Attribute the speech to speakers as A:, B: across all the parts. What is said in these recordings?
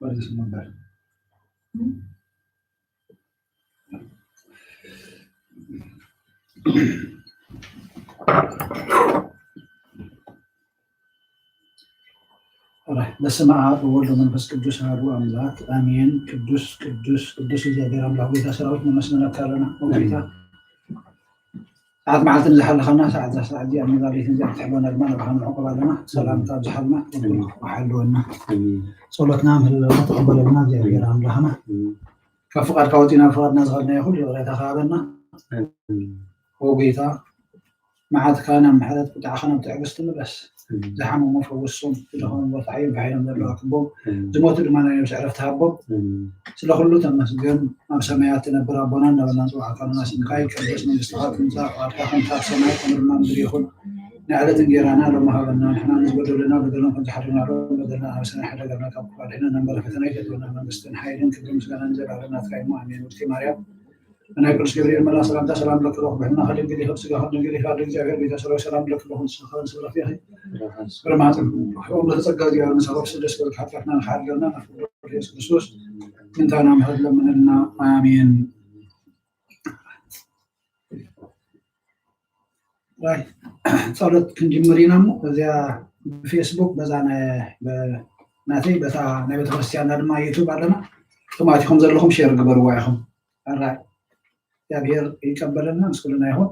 A: What is number? በስመ አብ ወወልድ ወመንፈስ ቅዱስ አሐዱ አምላክ አሜን። ቅዱስ ቅዱስ ቅዱስ እግዚአብሔር አምላክ ጌታ ሰራዊት ነመስመናት ካለና ወጌታ ሰዓት መዓልትን ዝሓለኸና ሰዓት ሰዓት እዚኣ መዛሪትን እዚኣ ትሕበና ድማ ንብርሃን ንዕቆብ ኣለና ሰላምታ ዝሓልና ሓልወና ጸሎትና ምህለና ተቐበለልና እግዚአብሔር ኣምላኽና ካብ ፍቃድካ ወፂና ፍቃድና ዝኸድና ይኹን ይቕሬታ ካበና ወጌታ መዓትካ ናብ ምሕረት ቁጣዕኻ ናብ ትዕግስቲ ንበስ ዝሓመሙ ፈውሶም ዝደኸሙ ቦታዓዮም ብሓይሎም ዘለዋ ክቦም ዝሞቱ ድማ ናይ ነብሲ ዕረፍቲ ሃቦም ስለኩሉ ተመስገን ኣብ ሰማያት ትነብር ኣቦና እናበልና ንፅዋዕካ ስምካ ይቀደስ መንግስትኻ ትምፃእ ፍቃድካ ከምቲ ኣብ ሰማይ ከምኡ ድማ ምድሪ ይኹን ናይ ዕለት እንጀራና ሎሚ ሃበና ንሕና ንዝበደሉና በደልና ከምዝሓደናሎ በደልና ኣብ ሰናይ ሓደገርና ካብ ክፋል ሕና ነንበረ ፈተና ይገጥመና መንግስትን ሓይልን ክብሪ ምስጋናን ዘለዓለምና ትካይሞ ኣሜን። ውድቲ ማርያም أنا كل شيء بدي ملا سلام سلام لك روح بحنا خلي نقولي خبز خلي نقولي خلي نجابر بيتا سلام لك روح نسخن سبلا فيها برمات يوم نتسجل يا نسافر سدس كل حتى إحنا نحارب لنا نفرد يسوع كريستوس أنت أنا مهد لنا لنا آمين. راي صارت كنجي مرينامو زي فيسبوك بزانا بناتي بتا نبي تفسير نرمى يوتيوب علينا ثم أتيكم زلهم شير قبل وايهم الراي እግዚአብሔር ይቀበልና ምስኩልና ይሁን።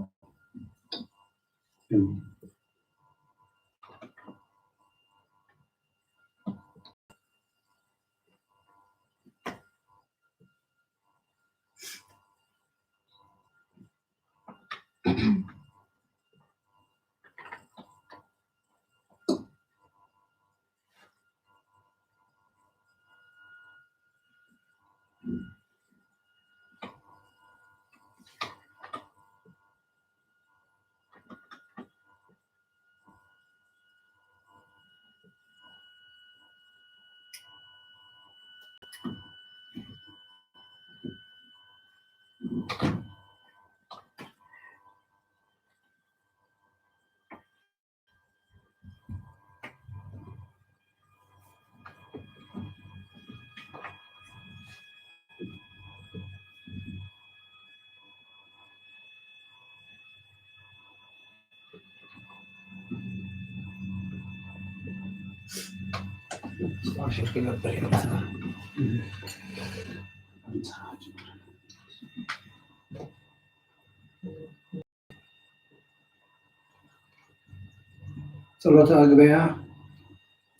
A: ጸሎተ አግበያ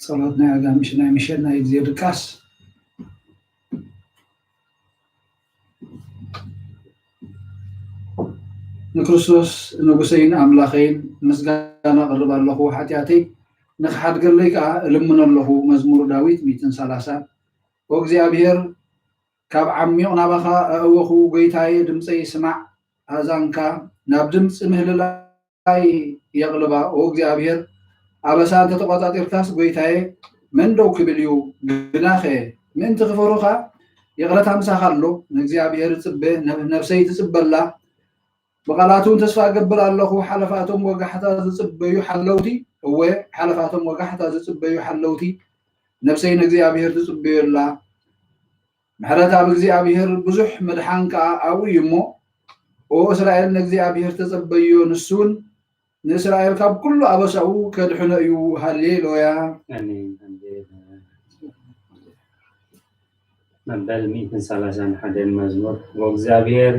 A: ጸሎት ናይ አጋምሽ ናይ ምሸት ናይ ጊዜ ድቃስ ንክርስቶስ ንጉሰይን አምላኸይን ምስጋና ቅርብ ኣለኹ ሓጢአተይ ንክሓድገለይ ከዓ እልምን ኣለኹ መዝሙር ዳዊት 130 ወእግዚአብሔር ካብ ዓሚቕ ናባኻ ኣእወኹ ጎይታዬ ድምፀይ ስማዕ ኣዛንካ ናብ ድምፂ ምህልላይ የቕልባ ወእግዚአብሔር ኣበሳ እንተተቆፃፂርካስ ጎይታዬ መን ደው ክብል እዩ ግናኸ ምእንቲ ክፈሩኻ የቕረታ ምሳኻ ኣሎ ንእግዚአብሔር ፅበ ነፍሰይ ትፅበላ በቃላቱን ተስፋ ገብር ኣለኹ ሓለፋቶም ወጋሕታ ዝፅበዩ ሓለውቲ እወ ሓለፋቶም ወጋሕታ ዝፅበዩ ሓለውቲ ነፍሰይ ንእግዚአብሔር ትፅበየላ ምሕረት ኣብ እግዚአብሔር ብዙሕ መድሓን ከዓ ኣብኡ እዩ እሞ ወእስራኤል ንእግዚአብሔር ተፀበዮ ንሱን ንእስራኤል ካብ ኩሉ ኣበሳኡ ከድሕነ እዩ ሃሌሉያ
B: መበል 131 መዝሙር ወእግዚአብሔር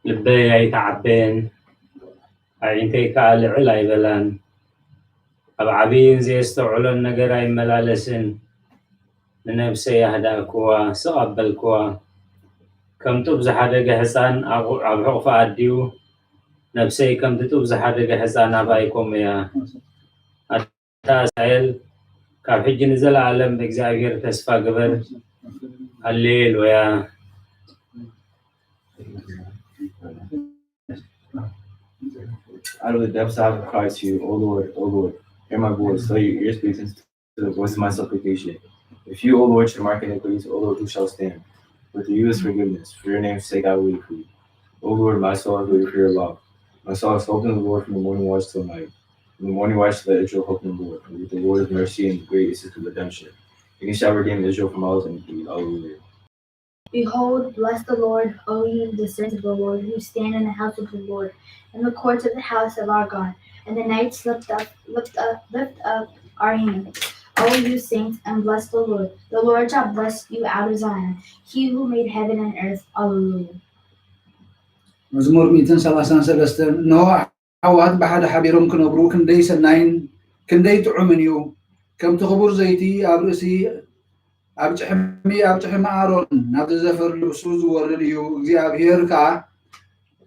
B: ልበይ ኣይተዓበየን ዓይንተይ ከዓ ልዕል ኣይበላን ኣብ ዓብይን ዘየስተውዕሎን ነገር ኣይመላለስን ንነብሰይ ኣህዳእክዋ ስቕ ኣበልክዋ ከም ጡብ ዝሓደገ ህፃን ኣብ ሕቑፋ ኣድዩ ነብሰይ ከምቲ ጡብ ዝሓደገ ህፃን ኣብ ኣይኮም እያ ኣታ እስራኤል ካብ ሕጂ ንዘለዓለም ብእግዚአብሔር ተስፋ ግበር ሃሌሉያ
C: Out of the depths I have cried to you, O Lord, hear my voice, let your ears be attentive to the voice of my supplication. If you, O Lord, should mark iniquities, O Lord, who shall stand? With you is forgiveness, for your name's sake I will wait for you. O Lord, my soul has waited for your love. My soul has hoped in the Lord from the morning watch till night. In the morning watch, let Israel hope in the Lord. And with the Lord of mercy and great is his redemption. And he shall redeem Israel from all his iniquity. Hallelujah.
D: Behold, bless the Lord, O you the servants of the Lord, who stand in the house of the Lord, in the courts of the house of our God. And the knights lift up our hands, O you saints, and bless the Lord. The Lord shall bless you out of Zion, he who made heaven and earth. Hallelujah.
A: መዝሙር 133 እነሆ ኣሕዋት ብሓደ ሓቢሮም ክነብሩ ክንደይ ሰናይን ክንደይ ጥዑምን እዩ ከምቲ ክቡር ዘይቲ ኣብ ርእሲ ኣብ ጭሕሚ ኣሮን ናብ ዝዘፈር ልብሱ ዝወርድ እዩ እግዚኣብሔር ከዓ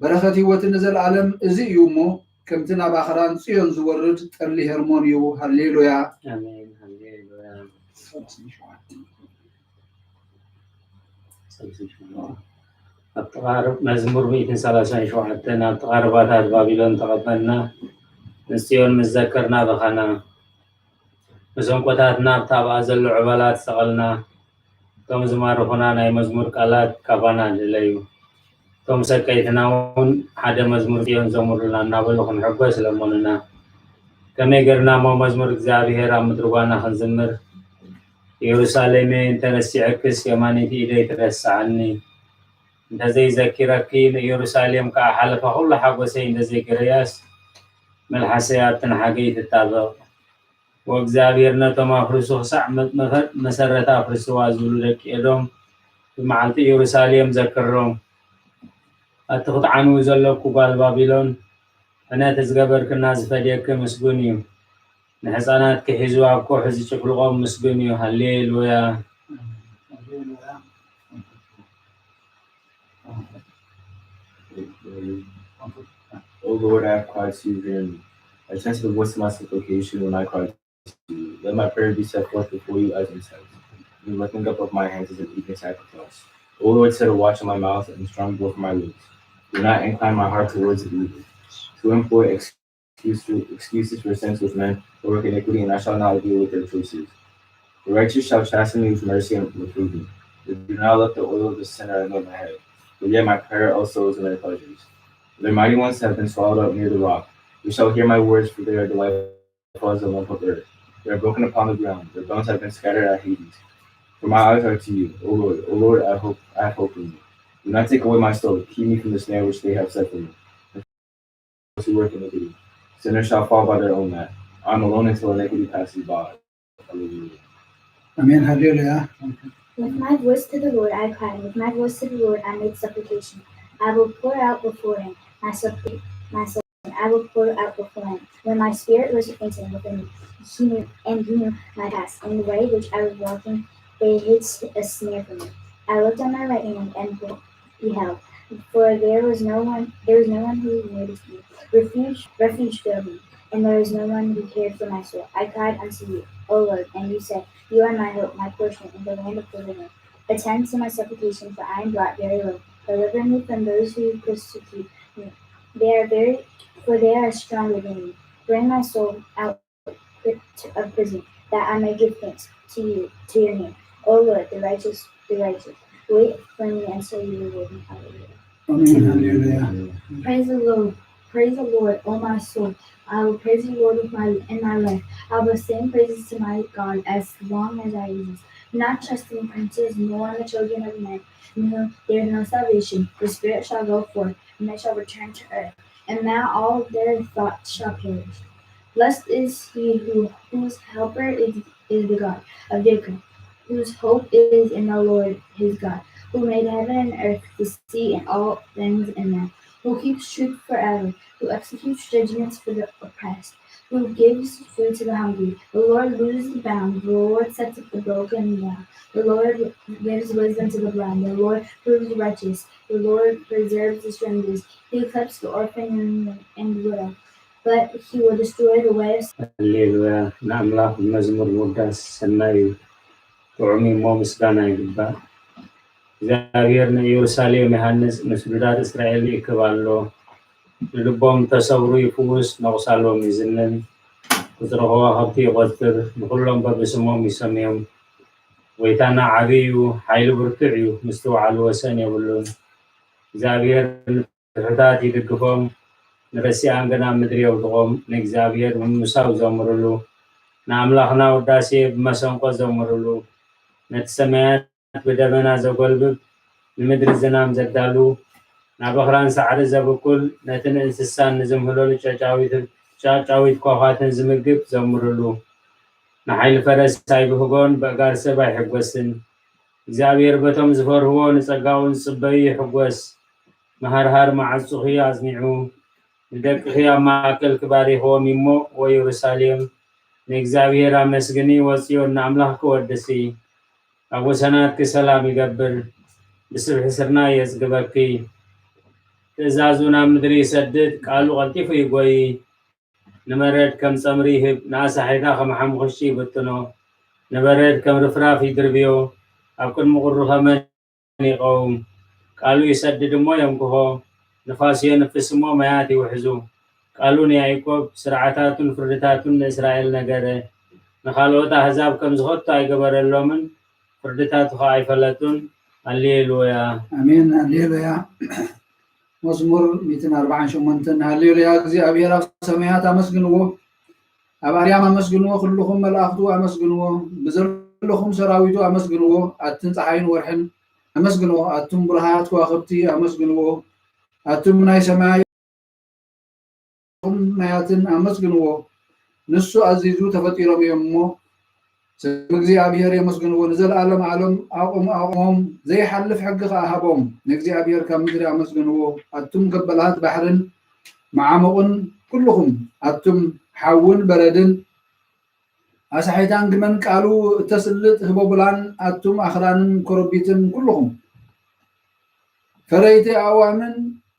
A: በረኸት ህይወት ንዘለዓለም እዚ እዩ እሞ ከምቲ ናብ ኣኽራን ጽዮን ዝወርድ ጠሊ ሄርሞን እዩ ሃሌሉያ
B: አሜን ሃሌሉያ التقارب مزمور 137 التقاربات بابلون تقبلنا نسيون مذكرنا بخنا مسنقطاتنا بتابع زل عبالات سغلنا توم زمار هنا ناي مزمور قالات كبانا دليو توم سكيتناون حدا مزمور سيون زمور لنا نابلخن حبس لموننا كما يقرنا مو مزمور እግዚአብሔር አምድርዋና خنزمر يروساليم تنسيعكس يمانيتي إلي ترسعني እንደዚህ ዘኪረኪን ኢየሩሳሌም ከሐለፈ ሁሉ ሐጎሰይ እንደዚህ ግሪያስ መልሐሰያትን ሐገይ ተጣበ ወእግዚአብሔር ነቶም አፍርሱ ሳዕ መሰረታ አፍርሱ ዋዝሉ ለቂዶም በመዓልቲ ኢየሩሳሌም ዘክሮም አትኽጣኑ ዘለኩ ጓል ባቢሎን እነ ተዝገበርክና ዝፈደክ ምስጉን እዩ ንሕፃናት ክሕዙ አብኮ ሕዚ ጭፍልቆም ምስጉን እዩ ሃሌሉያ
C: O Lord, I have cried to you, hear me. I turn to the voice of my supplication when I cry to you. Let my prayer be set forth before you as incense. The lifting up of my hands is an evening sacrifice. O Lord, set a watch on my mouth and strong blow for my lips. Do not incline my heart towards the evil. To employ excuses for sins with men who work iniquity, and I shall not deal with their choices. The righteous shall chasten me with mercy and reprove me. Do not let the oil of the sinner anoint my head. But yet my prayer also is in their pleasures. Their mighty ones have been swallowed up near the rock. You shall hear my words, for they are delightful as the lump of earth. They are broken upon the ground. Their bones have been scattered at Hades. For my eyes are to you, O Lord, I have hope in you. Do not take away my soul. Keep me from the snare which they have set for me. Those who work iniquity. Sinners shall fall by their own net. I am alone until iniquity passes by. Hallelujah.
A: አሜን ሃሌሉያ
D: With my voice to the Lord I cried, with my voice to the Lord I made supplication. I will pour out before him my supplication. I will pour out before him. When my spirit was fainting within me, he knew my path. In the way which I was walking, they hid a snare for me. I looked on my right hand and beheld, for there was no one who noticed me. Refuge filled me, and there was no one who cared for my soul. I cried unto you, O Lord, and you said, you are my hope, my portion in the land of the living. Attend to my supplication, for I am brought very low. Deliver me from those who persecute me. They are stronger than me. Bring my soul out of prison, that I may give thanks to you, to your name. O Lord, the righteous. Wait for me until you reward me. Hallelujah.
A: አሜን ሃሌሉያ
D: Praise the Lord, O my soul. I will praise the Lord in my life. I will sing praises to my God as long as I exist. Not trusting in princes, nor in the children of men, in whom there is no salvation. The spirit shall go forth, and they shall return to earth, and now all their thoughts shall perish. Blessed is he whose helper is the God of Jacob, whose hope is in the Lord his God, who made heaven and earth, the sea, and all things in them, who keeps truth forever, who executes judgments for the oppressed, who gives food to the hungry. The Lord looses the bound. The Lord sets up the broken down. The Lord gives wisdom to the blind. The Lord proves the righteous. The Lord preserves the strangers. He accepts the orphan and the widow. But he will destroy the way of
B: ሃሌሉያ ንአምላኽ መዝሙር ውዳስ ሰናይ ጥዑም እሞ ምስጋና ይግባእ እግዚአብሔር ንኢየሩሳሌም ይሃንጽ ንስሉዳት እስራኤል ይክባሎ ልቦም ተሰብሩ ይፍውስ ነቑሳሎም ይዝንን ዝረኸቦ ሃብቲ ይቆጥር ንኩሎም በብስሞም ይሰምዮም ወይታና ዓብዩ ሓይሉ ብርቱዕ እዩ ምስተውዓሉ ወሰን የብሉን እግዚአብሔር ንትሑታት ይድግፎም ንረሲኣን ገና ምድሪ የውድቖም ንእግዚአብሔር ብምሳው ዘምርሉ ንኣምላኽና ውዳሴ ብመሰንቆ ዘምርሉ ነቲ ሰማያት ብደመና ዘጐልብብ ንምድሪ ዝናም ዘዳሉ ናብ በኽራን ሳዕሪ ዘብቁል ነቲ ንእንስሳን ንዝምህለሉ ጫጫዊት ኳኳትን ዝምግብ ዘምርሉ ንሓይሊ ፈረስ ኣይብህጎን በእጋር ሰብ ኣይሕጐስን እግዚአብሔር በቶም ዝፈርህዎ ንጸጋውን ዝጽበዩ ይሕጐስ መሃርሃር ማዕጹኺ ኣጽኒዑ ንደቅኺ ኣብ ማእከል ክባሪኽዎም እሞ ወኢየሩሳሌም ንእግዚአብሔር ኣመስግኒ ወፂዮን ንኣምላኽ ክወድሲ ኣብ ወሰናትኪ ሰላም ይገብር ብስብሒ ስርናይ የጽግበኪ ትእዛዙ ናብ ምድሪ ይሰድድ ቃሉ ቀልጢፉ ይጐይ ንመሬት ከም ጸምሪ ይህብ ንኣሳሒታ ከም ሓሙኽሽቲ ይብትኖ ንበረድ ከም ርፍራፍ ይድርብዮ ኣብ ቅድሚ ቁሩ ኸመን ይቐውም ቃሉ ይሰድድ እሞ የንክሆ ንፋስ የንፍስ እሞ ማያት ይውሕዙ ቃሉ ንያዕቆብ ስርዓታቱን ፍርድታቱን ንእስራኤል ነገረ ንኻልኦት ኣሕዛብ ከም ዝኸቶ ኣይገበረሎምን ፍርድታቱ ኸ ኣይፈለጡን ሃሌሉያ
A: አሜን ሃሌሉያ መዝሙር 148 ሃሌሉያ እግዚአብሔር ኣብ ሰማያት ኣመስግንዎ ኣብ ኣርያም ኣመስግንዎ ኩልኩም መላእክቱ ኣመስግንዎ ብዘለኹም ሰራዊቱ ኣመስግንዎ ኣትን ፀሓይን ወርሕን ኣመስግንዎ ኣቱም ብርሃት ከዋኽብቲ ኣመስግንዎ ኣቱም ናይ ሰማይ ማያትን ኣመስግንዎ ንሱ ኣዚዙ ተፈጢሮም እዮም እሞ ስም እግዚአብሔር የመስግንዎ ንዘለዓለም ዓለም ኣቁሞም ዘይሓልፍ ሕጊ ከኣሃቦም ንእግዚአብሔር ካብ ምድሪ ኣመስግንዎ ኣቱም ገበላት ባሕርን መዓሙቕን ኩልኩም ኣቱም ሓውን በረድን ኣሳሒታን ግመን ቃሉ እተስልጥ ህቦብላን ኣቱም ኣኽራንን ኮረቢትን ኩልኩም ፈረይቲ ኣእዋምን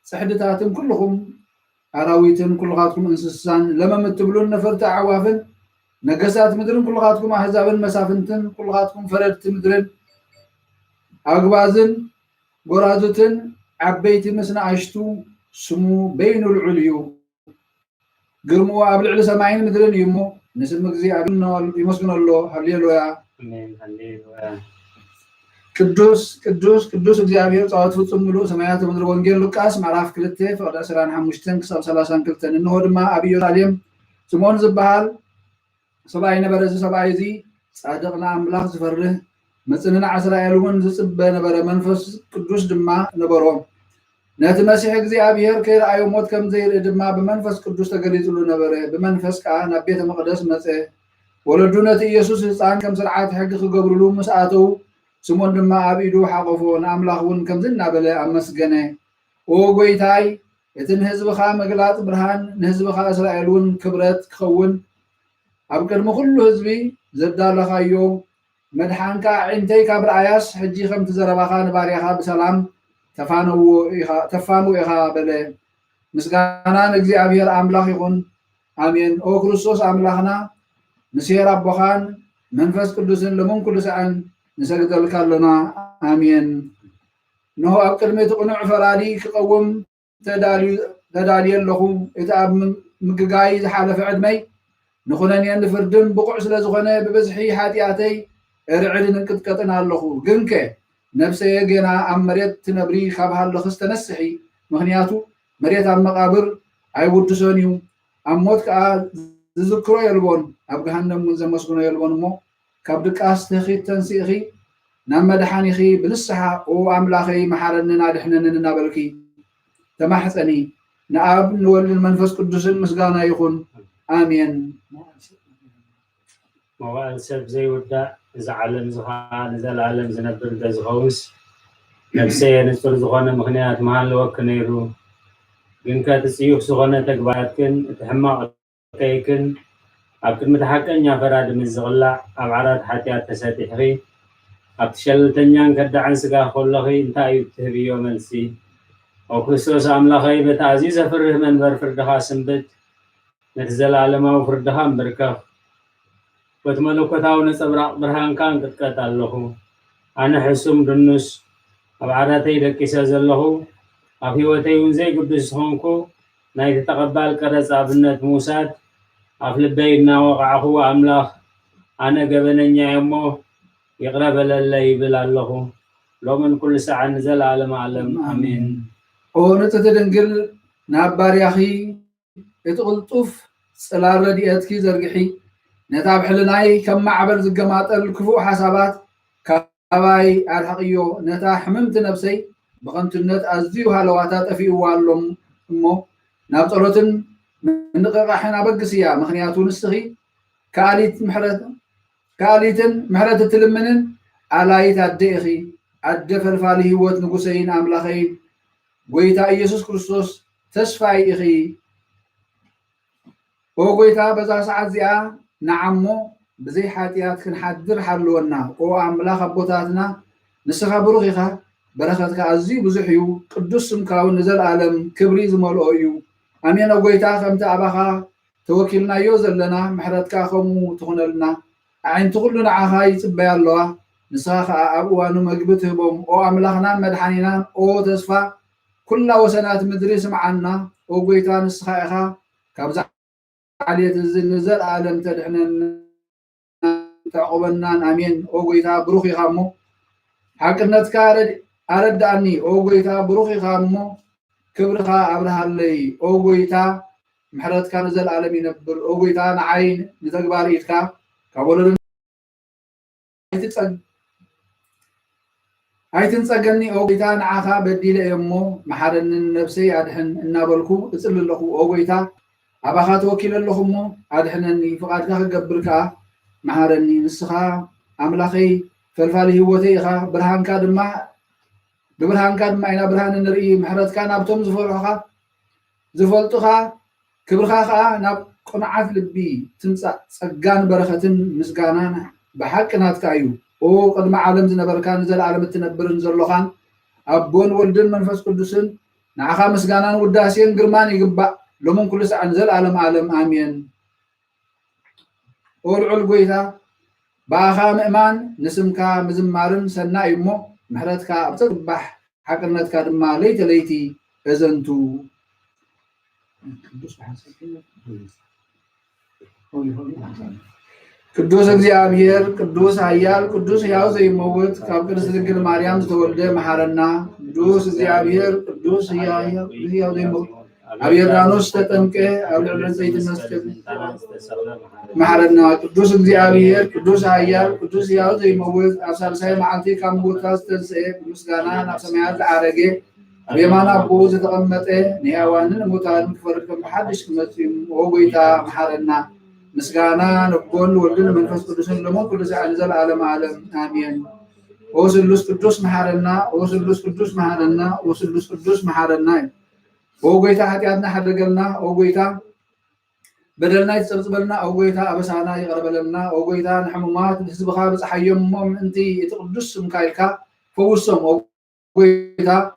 A: ፅሕድታትን ኩልኩም ኣራዊትን ኩልኻትኩም እንስሳን ለመም እትብሉን ነፈርቲ ኣዕዋፍን ነገሳት ምድርን ኩልኻትኩም ኣሕዛብን መሳፍንትን ኩልኻትኩም ፈረድቲ ምድርን ኣግባዝን ጎራዙትን ዓበይቲ ምስ ንኣሽቱ ስሙ በይኑ ልዑል እዩ ግርምኡ ኣብ ልዕሊ ሰማይን ምድርን እዩ እሞ ንስም እግዚአብሔር ይመስግነሎ ሃሌሉያ
B: አሜን ሃሌሉያ
A: ቅዱስ ቅዱስ ቅዱስ እግዚአብሔር ጸዋት ፍጹም ምሉእ ሰማያት ምድሪ ወንጌል ሉቃስ ምዕራፍ 2 ፍቅዲ 25 ክሳብ 32 እንሆ ድማ ኣብ ኢየሩሳሌም ስምዖን ዝበሃል ሰብኣይ ነበረ እዚ ሰብኣይ እዚ ጻድቕና ኣምላኽ ዝፈርህ መጽንና እስራኤል እውን ዝጽበ ነበረ መንፈስ ቅዱስ ድማ ነበሮ ነቲ መሲሕ እግዚአብሔር ከይረኣዮ ሞት ከም ዘይርኢ ድማ ብመንፈስ ቅዱስ ተገሊጹሉ ነበረ ብመንፈስ ከዓ ናብ ቤተ መቅደስ መጽ ወለዱ ነቲ ኢየሱስ ህፃን ከም ስርዓት ሕጊ ክገብርሉ ምስ ኣተው ስምዖን ድማ ኣብ ኢዱ ሓቆፎ ንኣምላኽ እውን ከምዚ እናበለ ኣመስገነ ኦ ጎይታይ እቲ ንህዝብኻ መግላፅ ብርሃን ንህዝብኻ እስራኤል እውን ክብረት ክኸውን ኣብ ቅድሚ ኩሉ ህዝቢ ዘዳለኻዮ መድሓንካ ዕንተይ ካብ ረኣያስ ሕጂ ከምቲ ዘረባኻ ንባርያኻ ብሰላም ተፋንው ኢኻ በለ ምስጋና ንእግዚአብሔር ኣምላኽ ይኹን ኣሜን ኦ ክርስቶስ ኣምላኽና ንሴር ኣቦኻን መንፈስ ቅዱስን ለሞን ኩሉ ሰዓን ንሰግደልካ ኣለና ኣሜን ንሆ ኣብ ቅድሚት ቁኑዕ ፈራዲ ክቐውም ተዳልየ ኣለኹ እቲ ኣብ ምግጋይ ዝሓለፈ ዕድመይ ንኹነንየን ንፍርድን ብቑዕ ስለ ዝኾነ ብበዝሒ ሓጢኣተይ እርዕድን እንቅጥቀጥን ኣለኹ ግንከ ነፍሰየ ገና ኣብ መሬት ትነብሪ ካብ ሃለኽ ዝተነስሒ ምክንያቱ መሬት ኣብ መቃብር ኣይውድሶን እዩ ኣብ ሞት ከዓ ዝዝክሮ የልቦን ኣብ ገሃነም እውን ዘመስግኖ የልቦን እሞ ካብ ድቃስ ትኺ ተንሲእኺ ናብ መድሓኒኺ ብንስሓ ኦ ኣምላኸይ መሓረንን ኣድሕነንን እናበልኪ ተማሕፀኒ ንኣብ ንወልድን መንፈስ ቅዱስን ምስጋና ይኹን ኣሜን
B: መዋእል ሰብ ዘይውዳእ እዚ ዓለም እዚ ከዓ ንዘለዓለም ዝነብር እንተዝኸውስ ነፍሰየ ንፁር ዝኾነ ምክንያት መሃለወክ ነይሩ ግን ከቲ ፅዩፍ ዝኾነ ተግባራትክን እቲ ሕማቕ ከይክን ኣብ ቅድሚ ሓቀኛ ፈራዲ ምስ ዝቕላዕ ኣብ ዓራት ሓጢኣት ተሰጢሕኺ ኣብቲ ሸለልተኛን ከዳዕን ስጋ ከለኺ እንታይ እዩ ትህብዮ መልሲ ኣብ ክርስቶስ ኣምላኸይ በቲ ኣዝዩ ዘፍርህ መንበር ፍርድኻ ስንብት ነቲ ዘለዓለማዊ ፍርድኻ እምብርከኽ በቲ መለኮታዊ ነፀብራቕ ብርሃንካ እንቅጥቀጥ ኣለኹ ኣነ ሕሱም ድኑስ ኣብ ዓራተይ ደቂሰ ዘለኹ ኣብ ሂወተይ እውን ዘይግዱስ ዝኾንኩ ናይቲ ተቐባል ቀረፅ ኣብነት ምውሳድ ኣብ ልበይ እናወቃዕኹ ኣምላኽ ኣነ ገበነኛ እሞ ይቕረ በለለ ይብል ኣለኹ ሎምን ኩሉ ሰዓት ንዘለዓለም ዓለም ኣሜን
A: ኦ ንጽሕቲ ድንግል ናብ ባርያኺ اتقلطوف صلال رديئتكي زرقحي نتاب حلناي كم معبر زقماطل كفو حسابات كاباي الحقيو نتا حممت نفسي بغنتነት أزيو هالواتات أفيوالهم أمو ناب صلوتن من قرحنا بقسيا مخنياتو نسخي كاليتن محرت تلمنن علايت الدئخي عدفر فالي هوت نقسين أملاخين ويتا إيسوس كريستوس تسفاي إخي وقويتا بزا ساعة زيا نعمو بزي حاتيات كنحدر حلونا وأملاخ أبوتاتنا نسخا بروخيخا بركتك أزي بزحيو قدس سمكاو نزل عالم كبري زمالو أمين وقويتا خمت أباخا توكلنا يوزل لنا محرتك خمو تخنلنا عين تقولنا عخاي تبايا الله نسخا أبوانو مقبتهم أو أملاخنا مدحانينا أو تسفا كل وسنات مدرس معنا وقويتا نسخا إخا كابزع علية الزنزل عالم تدحنا تعقبنا أمين وقويتا بروخي خامو حقنتك أردعني وقويتا بروخي خامو كبرخا أبرها اللي وقويتا محرتك نزل عالم ينبر وقويتا نعين نتقبار إيتكا كابولن هايتنصقني وقويتا نعاخا بديل يمو محرن النفسي أدحن النابلكو اصل اللخو وقويتا أباخا توكيل اللخمو أدحنني فقادك قبركا محرني نسخا أملاخي فالفالي هوتي إخا برهانكا دما ببرهانكا دما إنا برهان نرئي محرتكا نابتم زفلتخا كبرخا ناب قناعات لبي تنصا صقان بركتن مسغانان بحق ناتكايو او قدم عالم زنبركان زل عالم تنبرن زلوخان ابون ولدن منفس قدسن نعخا مسغانان وداسين غرمان يغبا لمن كل ساعه نزل عالم امين اولعل غويتا باخا مئمان نسمكا مزمارن سنا يمو محرتكا ابتصبح حقنتكا دما ليتي ازنتو ቅዱስ እግዚአብሔር ቅዱስ ኃያል ቅዱስ ሕያው ዘይመውት ካብ ቅድስት ድንግል ማርያም ዝተወልደ መሐረና ቅዱስ እግዚአብሔር ቅዱስ ሕያው ዘይመውት ኣብ ዮርዳኖስ ተጠምቀ ኣብ ልዕሊ ዕንፀይቲ መስቀል መሐረና ቅዱስ እግዚአብሔር ቅዱስ ኃያል ቅዱስ ሕያው ዘይመውት ኣብ ሳልሳይ መዓልቲ ካብ ሞትካ ዝተንስአ ብምስጋና ናብ ሰማያት ዝዓረገ بيمان أبو زتقمته نيوانن موتان كفركم بحدش كمتيم وقويتا محارنا مسغانا نبون ولدن منفس قدسن لمن قدس عنزل عالم آمين وسلوس قدوس محارنا وسلوس قدوس محارنا وسلوس قدوس محارنا وقويتا حتياتنا حدقلنا وقويتا بدلنا يتصبلنا وقويتا أبسانا يغرب لنا وقويتا نحمومات نحسبخا بصحيهم انتي يتقدس مكايلكا فوسهم وقويتا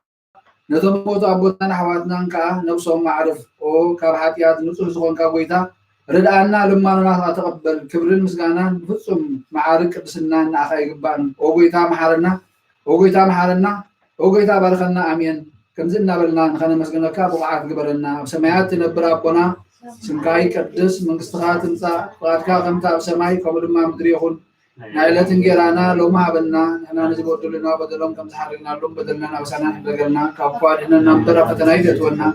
A: نتموت أبوتنا حواتنا كا نفسهم معرف أو كبحاتيات نصوص زخون كابويتا ردانا لما ناس أتقبل كبرين مسجانا نفسهم معارك بسنا نأخي جبان أوجيتا محارنا أوجيتا بارخنا أمين كم زلنا بلنا نخنا مسجنا كابو عاد جبرنا سمايات نبرا بنا سمكاي كدس من قصتها تنسى قاد كم تاب سماي قبل ما مدريهون نايلة تنجرانا لو ما بلنا أنا نزبط لنا بدلهم كم تحرقنا لهم بدلنا وسنا بدلنا كفارنا نمبر فتنايد تونا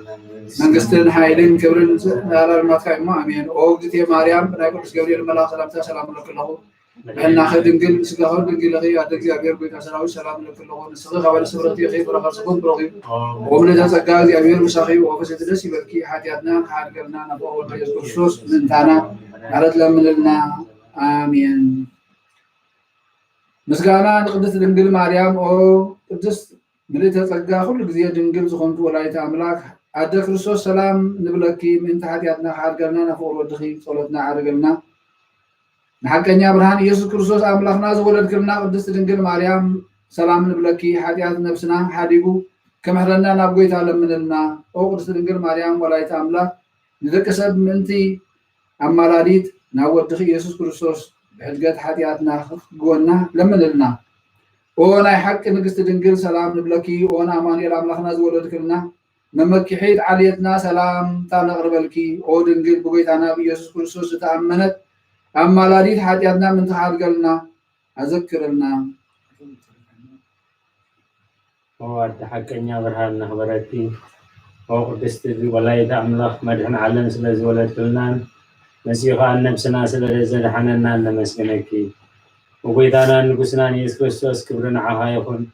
A: من قصتنا حايلين كبرن على الماتك ما أمين أوجدتي مريم بناكل سجوري الملاك سلام لك الله بأن أخذ دنقل سجاه دنقل لغي أدرك أبير بيت سلام لك الله نسخ على سبرتي خير برخص كون برغي ومن ذا سجاز أبير مسخي وفسد دسي بلكي حياتنا حارقنا نبوه الرئيس كرسوس من تانا عرض لنا آمين مسغانا قدس دنگل مريم او قدس مليت ጸጋ ሁሉ ጊዜ ድንግል ዝኾንቱ ወላዲተ አምላክ አደ ክርስቶስ ሰላም ንብለኪ ምን ተሓትያትና ሓርገልና ነፍቅሮ ወድኺ ጸሎትና ዓርገልና ንሐቀኛ ብርሃን ኢየሱስ ክርስቶስ አምላክና ዝወለድክልና ቅድስት ድንግል ማርያም ሰላም ንብለኪ ሓጢያት ነፍስና ሓዲጉ ከመሕረና ናብ ጎይታ ለምንልና ኦ ቅድስት ድንግል ማርያም ወላዲተ አምላክ ንደቂ ሰብ ምንቲ አማላዲት ናብ ወድኺ ኢየሱስ ክርስቶስ بحجة حياتنا جوانا لما لنا وانا حق نقص دنقل سلام نبلكي وانا اماني الاملاخنا زولد كلنا نمكي حيد عليتنا سلام تانا غربلكي او دنقل بقيتنا بيسوس كريستوس تأمنت اما لاريد حياتنا من تحال قلنا اذكرنا
B: وعد حقنا برهان نخبرتي وقدست ولاية أملاك مدحن عالم سلازي ولد كلنا مسيحا نفسنا سلازي حننا نمسكنكي وقيدانا نقصنا يسوع كريستوس كبرنا عهايكم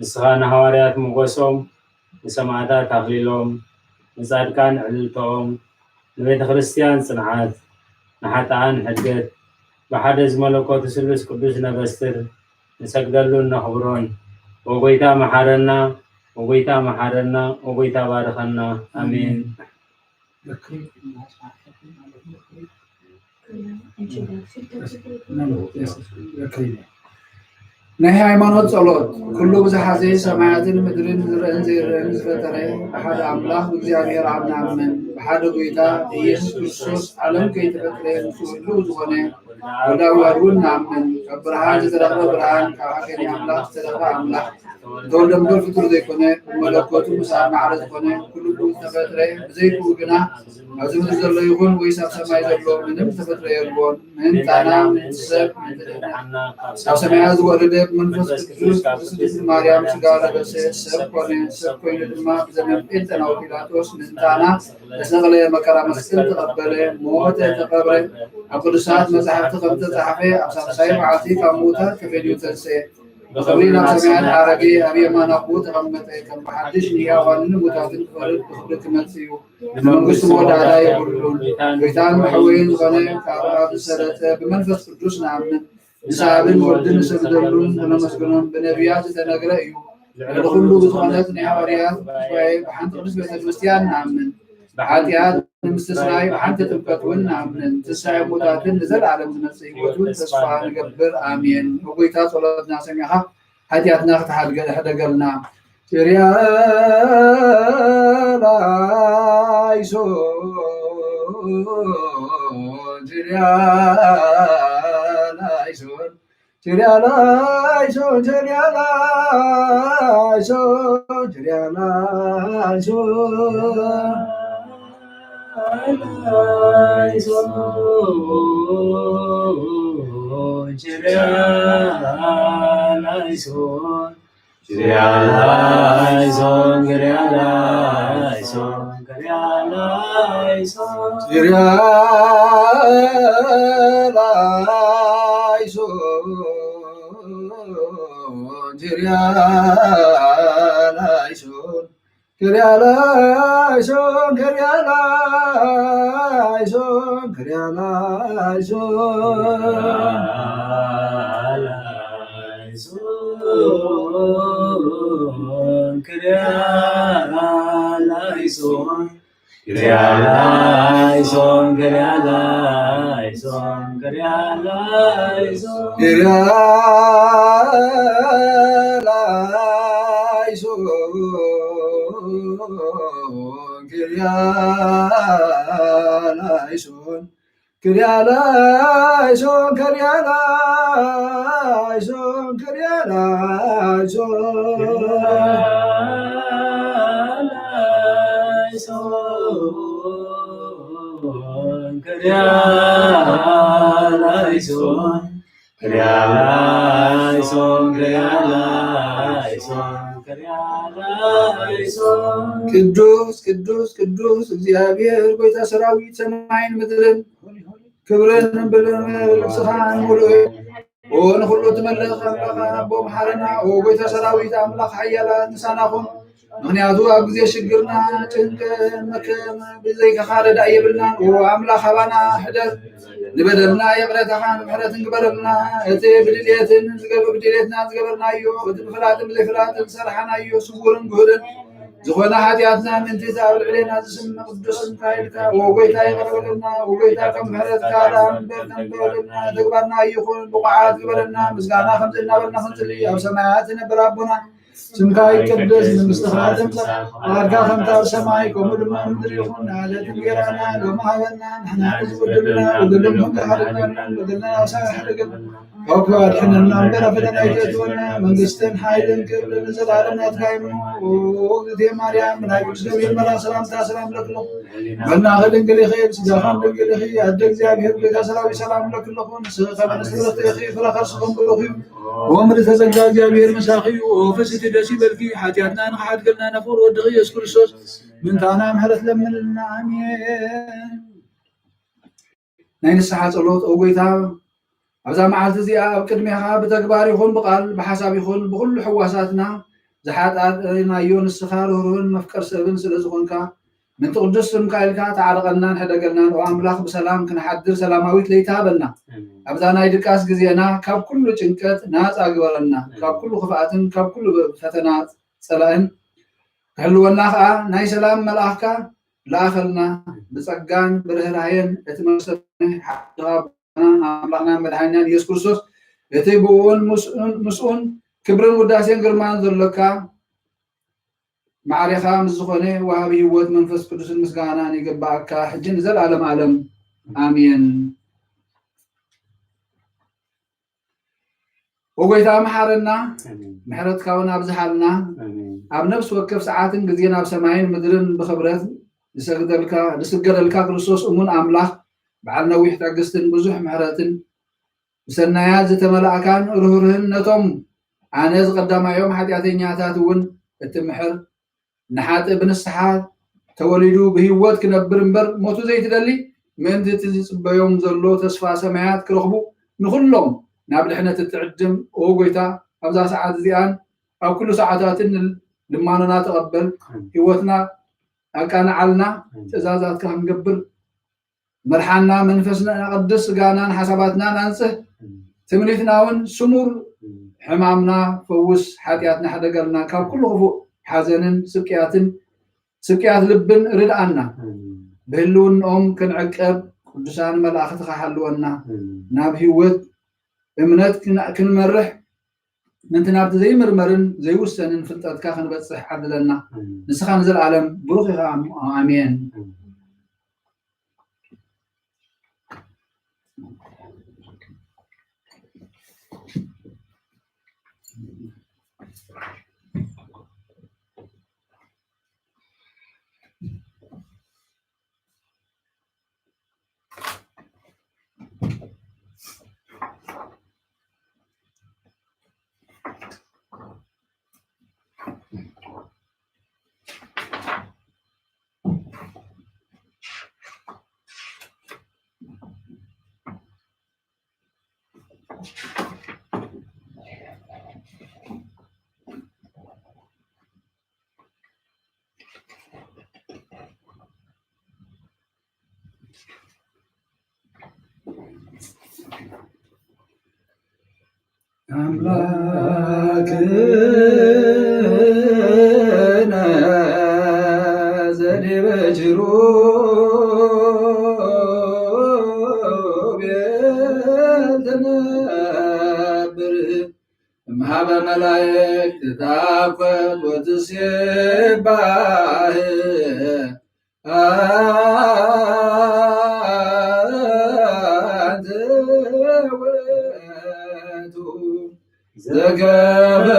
B: نسخانا هواريات مقوسهم نسمعتا تخليلهم نصادقان علتهم نبيت خريستيان صنعات نحتان حدث بحدث ملكوت سلوس قدوس نبستر نسجدلو نخبرون وقيتا محارنا وقيتا بارخنا آمين
A: نهي ሃይማኖት ጸሎት ኩሉ ብዙሓት ሰማያትን ምድርን ዝረአን ዘይረአን ዝፈጠረ ሓደ ኣምላኽ እግዚአብሔር ኣብ ንኣምን ብሓደ ጎይታ ኢየሱስ ክርስቶስ ዓለም ከይተፈጠረ ንትውሉ ዝኾነ ወዳዊ ዋድውን ንኣምን ካብ ብርሃን ዝተረኸበ ብርሃን ካብ ሓቀኛ ኣምላኽ ዝተረኸበ ኣምላኽ ተወልደ እምበር ፍጡር ዘይኮነ መለኮቱ ምስ ኣብ ማዕረ ዝኾነ ኩሉ ዝተፈጥረ ብዘይክኡ ግና ኣብዚ ምድሪ ዘሎ ይኹን ወይስ ኣብ ሰማይ ዘሎ ምንም ዝተፈጥረ የልዎን ምንጣና ምንሰብ ኣብ ሰማያት ዝወረደ መንፈስ ቅዱስ ቅድስት ማርያም ስጋ ለበሰ ሰብ ኮነ ሰብ ኮይኑ ድማ ብዘመን ጴንጤናዊ ጲላጦስ ምንጣና ተሰቕለ መከራ መስቀል ተቐበለ ሞተ ተቐብረ ኣብ ቅዱሳት መፅሓፍቲ ከም ዝተፃሕፈ ኣብ ሳልሳይ መዓልቲ ካብ ሙታት ተፈልዩ ተንስአ ብክብሪ ናብ ሰማያት ዓረገ ኣብ የማን ኣቦ ተቐመጠ ከም ብሓድሽ ንሕያዋንን ሙታትን ክፈርድ ብክብሪ ክመጽእ እዩ ንመንግስቲ መወዳእታ የብሉን ጎይታን መሕወይን ዝኾነ ካብ ኣብ ዝሰረተ ብመንፈስ ቅዱስ ንኣምን ንሳብን ወልድን ንሰግደሉን ክነመስግኖን ብነቢያት ዝተነግረ እዩ ንኩሉ ብዝኾነት ናይ ሃዋርያት ጉባኤ ብሓንቲ ቅድስት ቤተ ክርስቲያን ንኣምን ብሓጢኣት ንምስትስናይ ብሓንቲ ጥምቀት እውን ንኣምን ትንሳኤ ሙታትን ንዘለዓለም ዝመጽእ ሂወቱን ተስፋ ንገብር ኣሜን ብጎይታ ጸሎትና ሰሚዕኻ ሓጢኣትና ክትሓደገልና ጭርያ ላይሶን ጭርያ ላይሶን ጭርያ ላይሶን ጭርያ ላይሶን ጭርያ ቅዱስ ቅዱስ ቅዱስ እግዚአብሔር ጎይታ ሰራዊት ሰማይን ምድርን ክብርን ብልጽኻን ሙሉእ ونخلو تملك أملاك أبو محرنا وقيت سراويت أملاك حيالا نساناكم نحن أبزي شجرنا تنك مكان بزيك خالد أيبلنا وأملاك خبانا حدث نبدلنا يقرأ تخان بحرة قبلنا أتي بدليتنا زقبل بدليتنا زقبلنا أيو ودفلات بلفلات سرحنا أيو سبورن قهرن زخونا حياتنا من تتابع علينا اسم قدس كايلك وقيتا يقبلنا وقيتا كم بحرة كارام بلنا تقبلنا يخون بقعات قبلنا مسقانا خمسنا بلنا خمسلي أو سماعاتنا بربنا سمكاي قدس من مستخدم أركا خمسة سماعيكم ودما مدري يخون على تنقرانا وما هلنا نحن نزود لنا ودلهم لحرنا ودلنا وسائل حرقنا وقال حنا نمبر فدنا يجتونا من قستن حايدن كبل نزل على نتكايمو وقتي مريم من هاي جميل مرا سلام سلام لكم بنا غدن قلي خير سجاخان قلي خير ادك زابير بك سلام لكم سخ من سلطه خير فلا خرصكم بروخي وامر تزجاج زابير مساخي وفست ደስ ይበልኪ ሓጢአትና ንሓድገልና ነፍር ወዲ ኢየሱስ ክርስቶስ ምንታና ምሕረት ለምንልና አሜን። ናይ ንስሓ ጸሎት ኦ ጎይታ ኣብዛ መዓልቲ እዚኣ ኣብ ቅድሚኻ ብተግባር ይኹን ብቃል ብሓሳብ ይኹን ብኩሉ ሕዋሳትና ዝሓጣናዮ ንስኻ ርህሩህን መፍቀር ሰብን ስለ ዝኾንካ ምንቲ ቅዱስ ስምካ ኢልካ ተዓርቀናን ሕደገናን ኦ ኣምላኽ ብሰላም ክንሓድር ሰላማዊት ለይታ ሃበና ኣብዛ ናይ ድቃስ ግዜና ካብ ኩሉ ጭንቀት ናፃ ግበረና ካብ ኩሉ ክፍኣትን ካብ ኩሉ ፈተና ፀላእን ክሕልወና ከዓ ናይ ሰላም መልኣኽካ ለኣኸልና ብፀጋን ብርህራሄን እቲ መሰብና ኣምላኽና መድሓኒናን ኢየሱስ ክርስቶስ እቲ ብኡን ምስኡን ክብርን ውዳሴን ግርማን ዘለካ ማዕሪኻ ምስ ዝኾነ ወሃቢ ህይወት መንፈስ ቅዱስን ምስጋናን ይግባእካ ሕጂን ዘለዓለም ዓለም አሜን። ወጎይታ መሓረና ምሕረትካ እውን ኣብዝሓልና ኣብ ነፍሲ ወከፍ ሰዓትን ግዜን ኣብ ሰማይን ምድርን ብኽብረት ዝስገደልካ ክርስቶስ እሙን ኣምላኽ በዓል ነዊሕ ትዕግስትን ብዙሕ ምሕረትን ብሰናያት ዝተመላእካን ርህሩህን ነቶም ኣነ ዝቀዳማዮም ሓጢአተኛታት እውን እትምሕር ንሓጥእ ብንስሓ ተወሊዱ ብህይወት ክነብር እምበር ሞቱ ዘይትደሊ ምእንቲ እቲ ዝፅበዮም ዘሎ ተስፋ ሰማያት ክረኽቡ ንኩሎም ናብ ድሕነት እትዕድም ኦ ጎይታ ኣብዛ ሰዓት እዚኣን ኣብ ኩሉ ሰዓታትን ልማኖና ተቐበል ህይወትና ኣቃናዓልና ትእዛዛትካ ክንገብር መርሓና መንፈስና ቅዱስ ስጋናን ሓሳባትናን አንጽህ ትምኒትና እውን ስሙር ሕማምና ፈውስ ሓጢአትና ሓደገልና ካብ ኩሉ ክፉእ ሓዘንን ስቅያት ልብን ርድኣና ብህልውንኦም ክንዕቀብ ቅዱሳን መላእኽትኻ ሓልወና ናብ ህይወት እምነት ክንመርሕ ምንቲ ናብቲ ዘይምርመርን ዘይውሰንን ፍልጠትካ ክንበፅሕ ዓድለና ንስኻ ንዘለዓለም ብሩኽ ኢኻ አሜን። አምላክነ ዘዲበጅሩ ቤልትነብር እምሃበ መላእክት ታፈት ወትሴባህ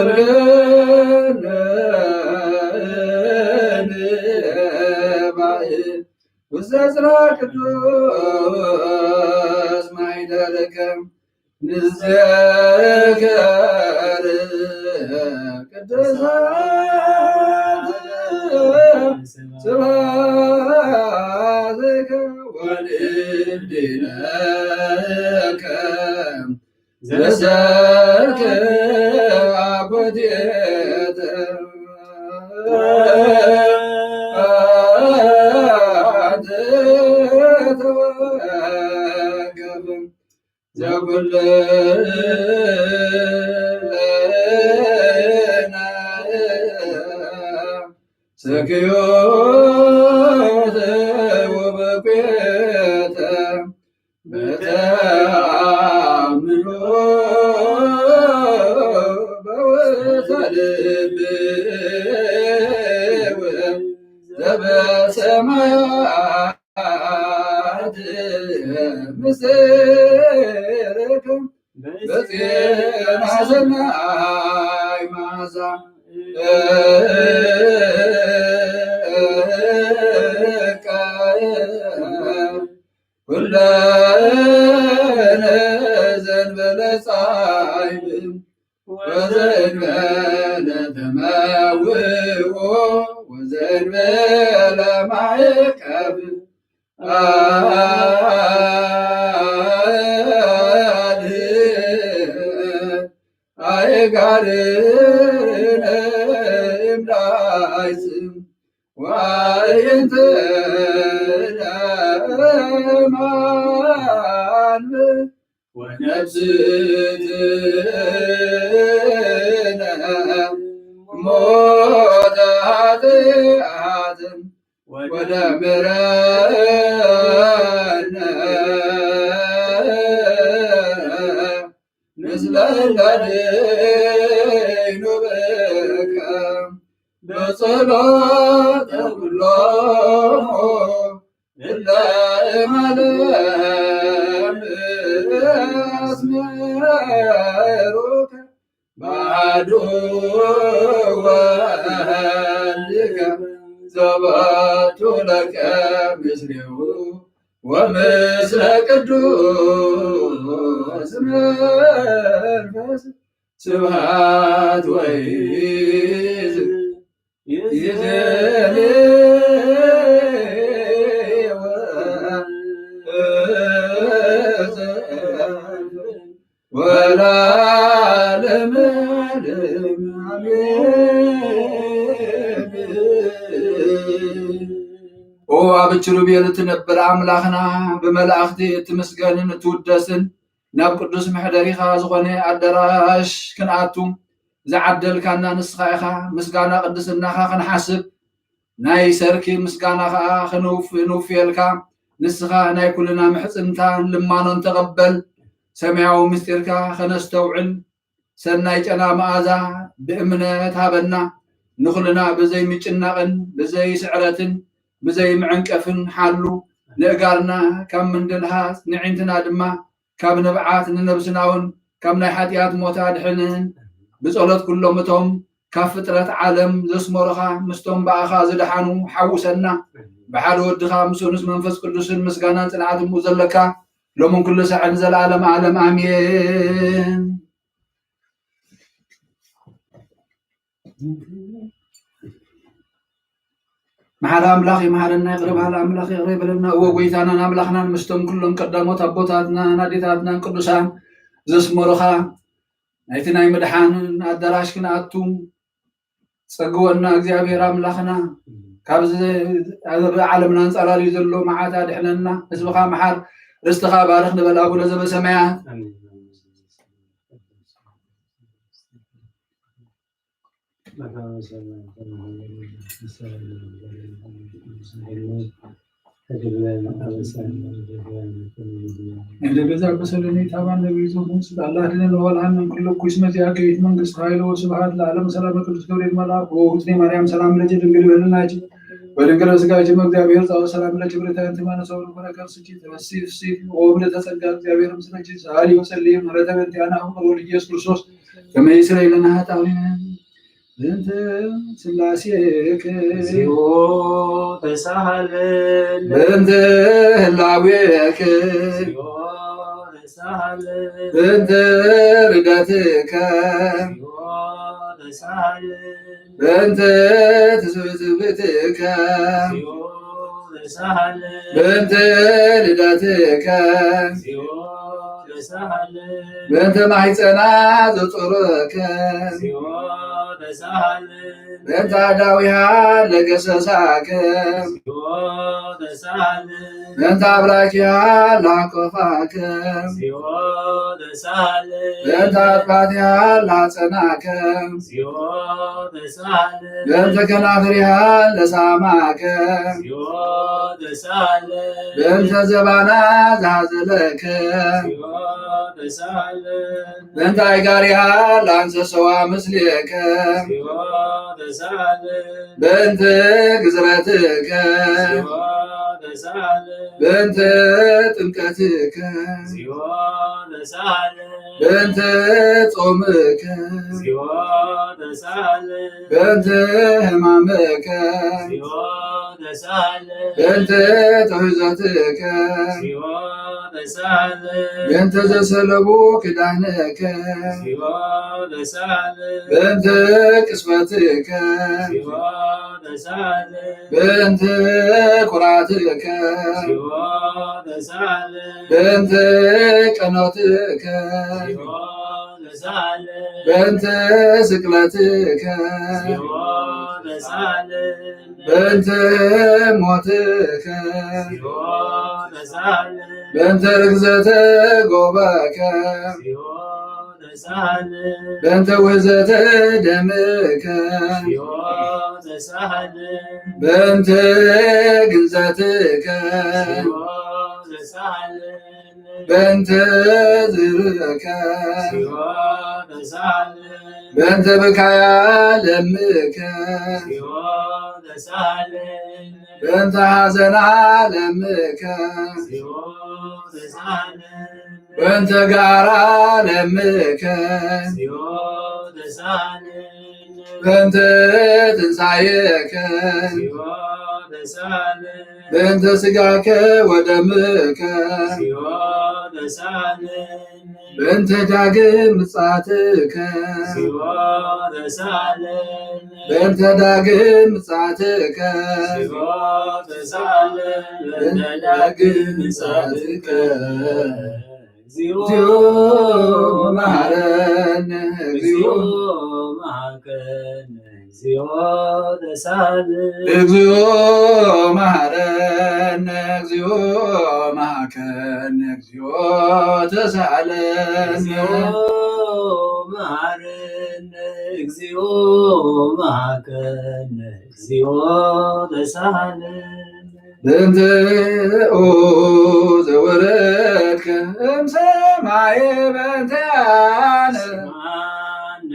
A: ዘገበርገነ ውዘዝራ ቅዱስ ማይደረከም ንዘከር ቅዱሳት ስብሐትከ ወልድነከ ዘሰርክ አኮቴተ ተወገብ ዘኩልነ ሰክዮተ ወበኩየተ በተአምኖ በወሰልብ ዘበሰማያት ምስርክም በጽና ሰናይ ማዛ ኩለነ ዘንበለ ጻይብ وزنبال تماوئ وزنبال معكب አይጋርን እምላይስም ዋይንት ለማን ወነፍስትነ ሞታት አትም ወደ ምረነ ንስለለደይኑ በከ በጸሎተ ኩሎሙ እለ እማለም አስመሩከ ባዶ ወልድከ ዘባቱ ለከ ምስሌሁ ወምስለ ቅዱስ መንፈስ ስብሐት ይእዜኒ ወለዓለመ ዓለም አሜን። ኦ አብችሩ ቤል እትነብር አምላኽና ብመላእኽቲ እትምስገንን እትውደስን ናብ ቅዱስ ምሕደሪኻ ዝኾነ ኣዳራሽ ክንኣቱ ዝዓደልካና ንስኻ ኢኻ። ምስጋና ቅድስናኻ ክንሓስብ ናይ ሰርኪ ምስጋና ከዓ ክንውፍየልካ ንስኻ ናይ ኩልና ምሕፅንታን ልማኖን ተቐበል። ሰማያዊ ምስጢርካ ከነስተውዕል ሰናይ ጨና መዓዛ ብእምነት ሃበና። ንኩልና ብዘይ ምጭናቕን ብዘይ ስዕረትን ብዘይ ምዕንቀፍን ሓሉ ንእጋርና ካብ ምንድልሃስ ንዒንትና ድማ ካብ ንብዓት ንነብስናውን ካብ ናይ ሓጢኣት ሞታ ድሕንን ብጸሎት ኩሎም እቶም ካብ ፍጥረት ዓለም ዘስመሩኻ ምስቶም በኣኻ ዝድሓኑ ሓውሰና። ብሓደ ወድኻ ምስኡንስ መንፈስ ቅዱስን ምስጋናን ጽንዓትን እሙ ዘለካ ሎምን ኩሉ ሰዓት ዘለዓለም ዓለም ኣሜን። መሓሪ ኣምላኽ ይመሃረና ይቅር በሃል ኣምላኽ ይቅር ይበለና። እወ ጎይታናን ኣምላኽናን ምስቶም ኩሎም ቀዳሞት ኣቦታትናን ኣዴታትናን ቅዱሳን ዘስመሩኻ ናይቲ ናይ ምድሓንን ኣዳራሽ ክንኣቱ ፀግወና እግዚኣብሔር ኣምላኽና ካብዚ ዓለምና እንፀላልዩ ዘሎ መዓት ኣድሕነና። ህዝብኻ መሓር ርስትኻ ባርኽ ንበል ኣቡነ ዘበሰማያት እንደገዛ በሰለኔ ታባን ነቢዩ ሙስ አላህ ድነን ወልሃን ምን ኩሉ ኩስ መዚያ ከይት መንግስት ኃይሎ ስብሐት ለዓለም ሰላም ቅዱስ ገብርኤል መልአክ ወውእትኔ ማርያም ሰላም ለጅ ድንግል በልናጅ ወድንግል ስጋጅ እግዚአብሔር ጻው ሰላም ለጅ ብረታን ተማነሰው በረከር ስጪ ተወሲፍ ወብለ ተጸጋ እግዚአብሔር ምስለጅ ሳሊ ወሰልይ ምሕረተ በእንቲአና ወልድ ኢየሱስ ክርስቶስ ከመይስረ ለና ኃጣውያን እንተ ስላሴከ
B: እግዚኦ ተሳሃለን
A: እንተ ህላዌከ
B: እግዚኦ ተሳሃለን
A: እንተ ርዳትከ
B: እግዚኦ ተሳሃለን
A: እንተ ትስብእትከ
B: እግዚኦ ተሳሃለን
A: እንተ ልዳትከ
B: እግዚኦ ተሳሃለን
A: በእንተ ማሕፀና ዘጾረከ
B: እግዚኦ ተሳሃለን
A: በእንተ አዳዊሃ ለገሰሳከ
B: እግዚኦ ተሳሃለን
A: በእንተ አብራኪሃ ላቆፋከ
B: እግዚኦ ተሳሃለን
A: በእንተ አጥባቲሃ ላጸናከ
B: እግዚኦ ተሳሃለን
A: በእንተ ከናፍሪሃ ለሳማከ
B: እግዚኦ ተሳሃለን
A: በእንተ ዘባና ዛዘለከ
B: እግዚኦ ተሳሃለን
A: በእንተ አይጋሪሃ ለአንሰሰዋ ምስሌከ
B: እግዚኦ ተሳሃለን
A: በእንተ ግዝረትከ
B: እግዚኦ ተሳሃለን
A: በእንተ ጥምቀትከ
B: እግዚኦ ተሳሃለን
A: በእንተ ጾምከ
B: እግዚኦ ተሳሃለን
A: በእንተ ሕማምከ
B: እግዚኦ ተሳሃለን
A: በእንተ ትሕዘትከ
B: እግዚኦ ተሳለን
A: በእንተ ዘሰለቡ ክዳንከ
B: እግዚኦ ተሳለን
A: በእንተ ቅስፈትከ
B: እግዚኦ ተሳለን
A: በእንተ ኩራትከ
B: እግዚኦ ተሳለን
A: በእንተ ቀኖትከ
B: እግዚኦ ተሳለን
A: በእንተ ስቅለትከ
B: እግዚኦ ተሳለን
A: በእንተ ሞትከ
B: እግዚኦ ተሳለን
A: በእንተ ርግዘተ ጎበከ
B: እግዚኦ ተሳለን
A: በእንተ ውህዘተ ደምከ
B: እግዚኦ ተሳለን
A: በእንተ ግንዘትከ
B: እግዚኦ ተሳለን
A: በእንተ ዝርከ
B: እግዚኦ ተሳለን
A: በእንተ ብካያ ለምከ
B: እግዚኦ ተሳለን
A: በእንተ ሐዘና ለምከ
B: እግዚኦ ተሳለን
A: በእንተ ጋራ ለምከ
B: እግዚኦ ተሳለን
A: በእንተ ትንሣኤከ
B: እግዚኦ ተሳለን
A: በእንተ ሥጋከ ወደምከ
B: እግዚኦ ተሳለን
A: በእንተ ዳግም ምጽአትከ
B: እግዚኦ ተሳለን
A: በእንተ ዳግም ምጽአትከ
B: እግዚኦ ተሳለን
A: በእንተ ዳግም ምጽአትከ
B: እግዚኦ
A: መሐረነ
B: እግዚኦ
A: እግዚኦ
B: መሐረነ እግዚኦ ተሳለን
A: እግዚኦ መሐረነ እግዚኦ መሐከነ እግዚኦ ተሳለን
B: እግዚኦ መሐረነ እግዚኦ መሐከነ እግዚኦ ተሳለን
A: በእንተ ኦ ዘወረድከ እምሰማየ በእንተ አነ
B: ስማነ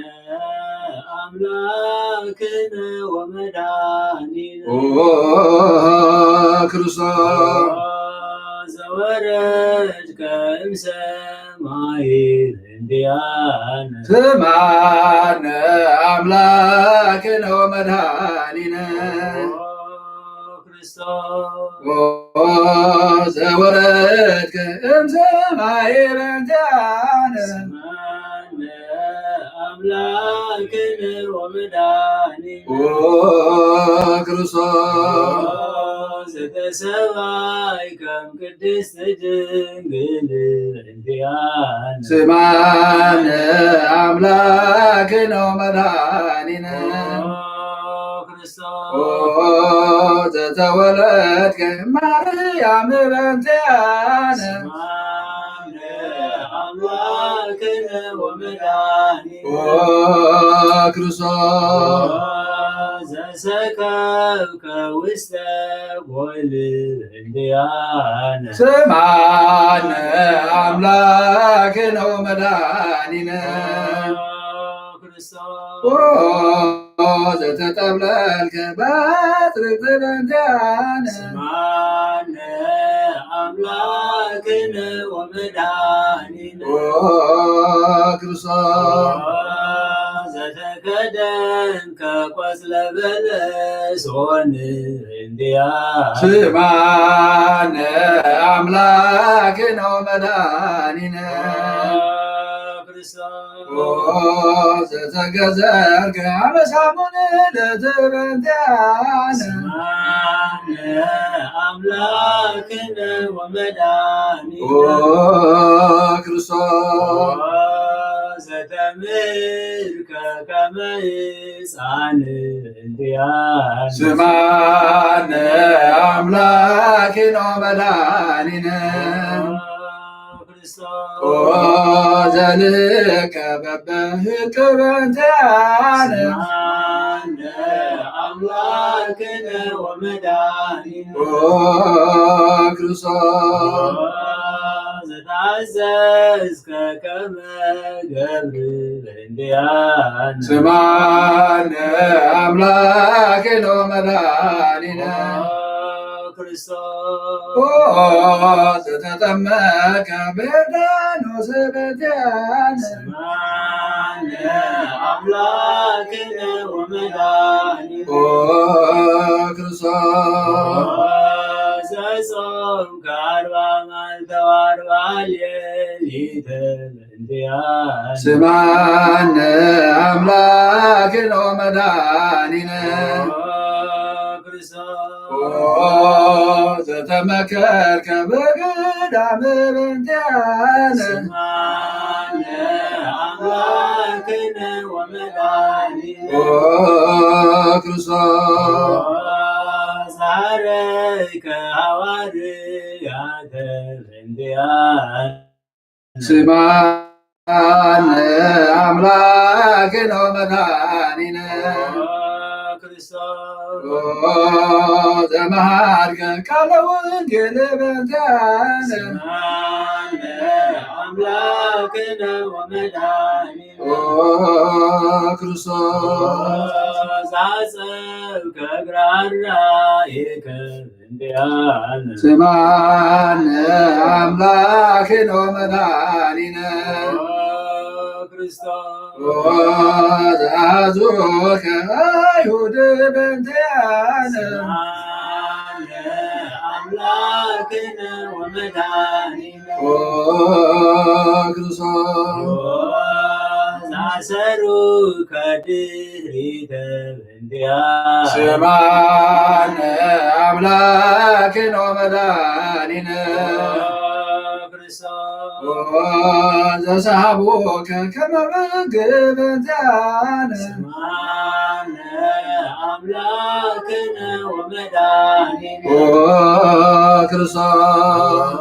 B: አምላክነ ወመድኃኒነ
A: ኦ ክርስቶስ
B: ዘወረድከ እምሰማይ እንዲያነ
A: ስማነ አምላክነ ወመድኃኒነ
B: ክርስቶስ
A: ኦ ዘወረድከ እምሰማየ በእንተ አነ
B: ስማነ አምላክነ ወመድኃኒነ
A: ኦ ክርስቶስ
B: ዘተሰባይከም ቅድስት ድንግል እንዲያነ
A: ስማነ አምላክነ ወመድኃኒነ
B: ክርስቶስ
A: ኦ ዘተወለድከ ማርያም በእንተ አነ
B: ስማነ አምላክነ ወመድኃኒነ
A: ኦ ክርስቶስ
B: ዘሰከብከ ውስተ ጎል እንዲያነ
A: ስማነ አምላክነ ወመድኃኒነ
B: ክርስቶስ
A: ኦ ዘተጠብለልከ በትርክት በእንተ አነ
B: ስማነ አምላክነ ወመድኃኒነ
A: ኦ ክርስቶስ
B: ዘተከደንከ ቆጽለ በለሶን እንዲያነ
A: ስማነ አምላክነ ወመድኃኒነ
B: ክርስቶስ
A: ኦ ዘተገዘርከ አበሳሙን ዕለት በእንተ አነ
B: ስማነ አምላክነ ወመድኃኒነ
A: ክርስቶስ
B: ዘተምርከ ከመ ሕፃን እንዲያነ
A: ስማነ አምላክነ ወመድኃኒነ ኦ ዘልከ በበህቅ በእንተ አነ
B: ስማነ አምላክነ ወመድኃኒነ
A: ኦ ክርስቶስ
B: ዘታዘዝከ ከመ ገብር እንዲያነ
A: ስማነ አምላክነ ወመድኃኒነ
B: ክርስቶስ
A: ኦ ዘተጠመቀ በዮርዳኖስ በእንተ አነ
B: ስማነ አምላክነ ወመድኃኒነ
A: ኦ ክርስቶስ
B: ዘጾምከ 40 መዓልተ
A: ስማነ አምላክነ ወመድኃኒነ ዘተመከርከ በገዳመ በእንቲአነ ክርስቶስ ስማነ አምላክነ ወመድኃኒነ ዘመሃርከ ቃለ ወንጌል በእንቲአነ ክርስቶስ ስማነ አምላክነ ወመድኃኒነ ዘአዞከ አይሁድ በእንቲአነ ክርስቶስ ስማነ አምላክነ ወመድኃኒነ ዘሰሃቦከ ከመ በግዕ በእንቲአነ ክርስቶስ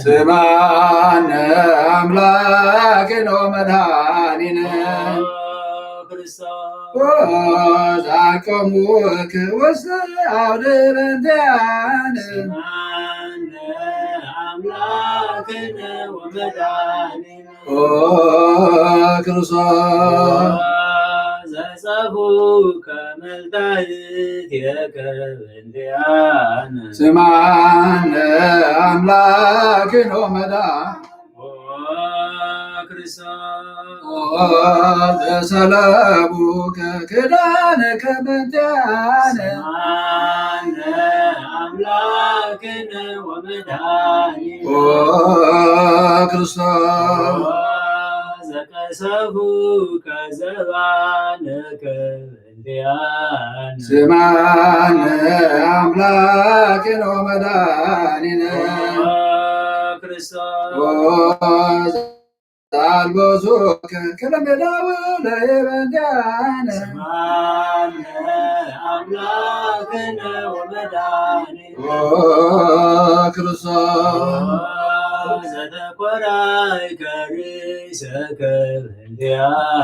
A: ስማነ አምላክነ ወመድኃኒነ ዘአቆሙከ ውስተ አውደ በእንቲአነ ክርስቶስ ስማነ አምላክነ ወመድኃኒነ ዘሰለቡከ ክዳነከ በእንቲአነ ክርስቶስ ስማነ አምላክነ ወመድኃኒነ ዘአልቦሶከ ከለሜዳው ለበእንቲአነ ክርስቶስ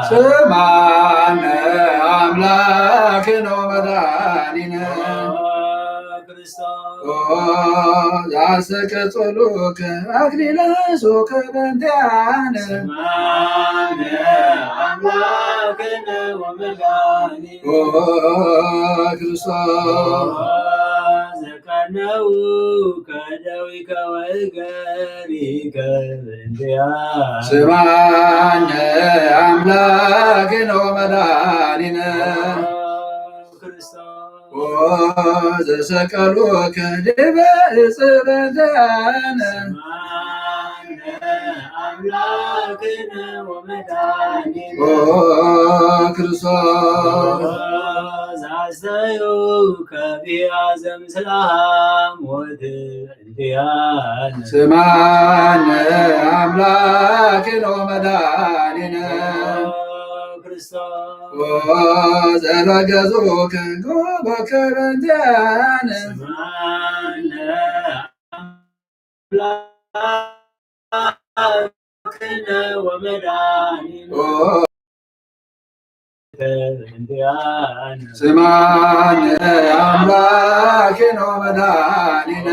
A: ስማነ አምላክነ ወመድኃኒነ ዘአስተቀጸሉከ አክሊለ ሦከ በእንቲአነ ክርስቶስ ስማነ አምላክነ ወመድኃኒነ ዘሰቀሉከ ዲበ ዕፀ በእንቲአነ ክርስቶስ ስማነ አምላክነ ወመድኃኒነ ዘረገጹከ ጎበከ በእንቲአነ ስማነ አምላክነ ወመድኃኒነ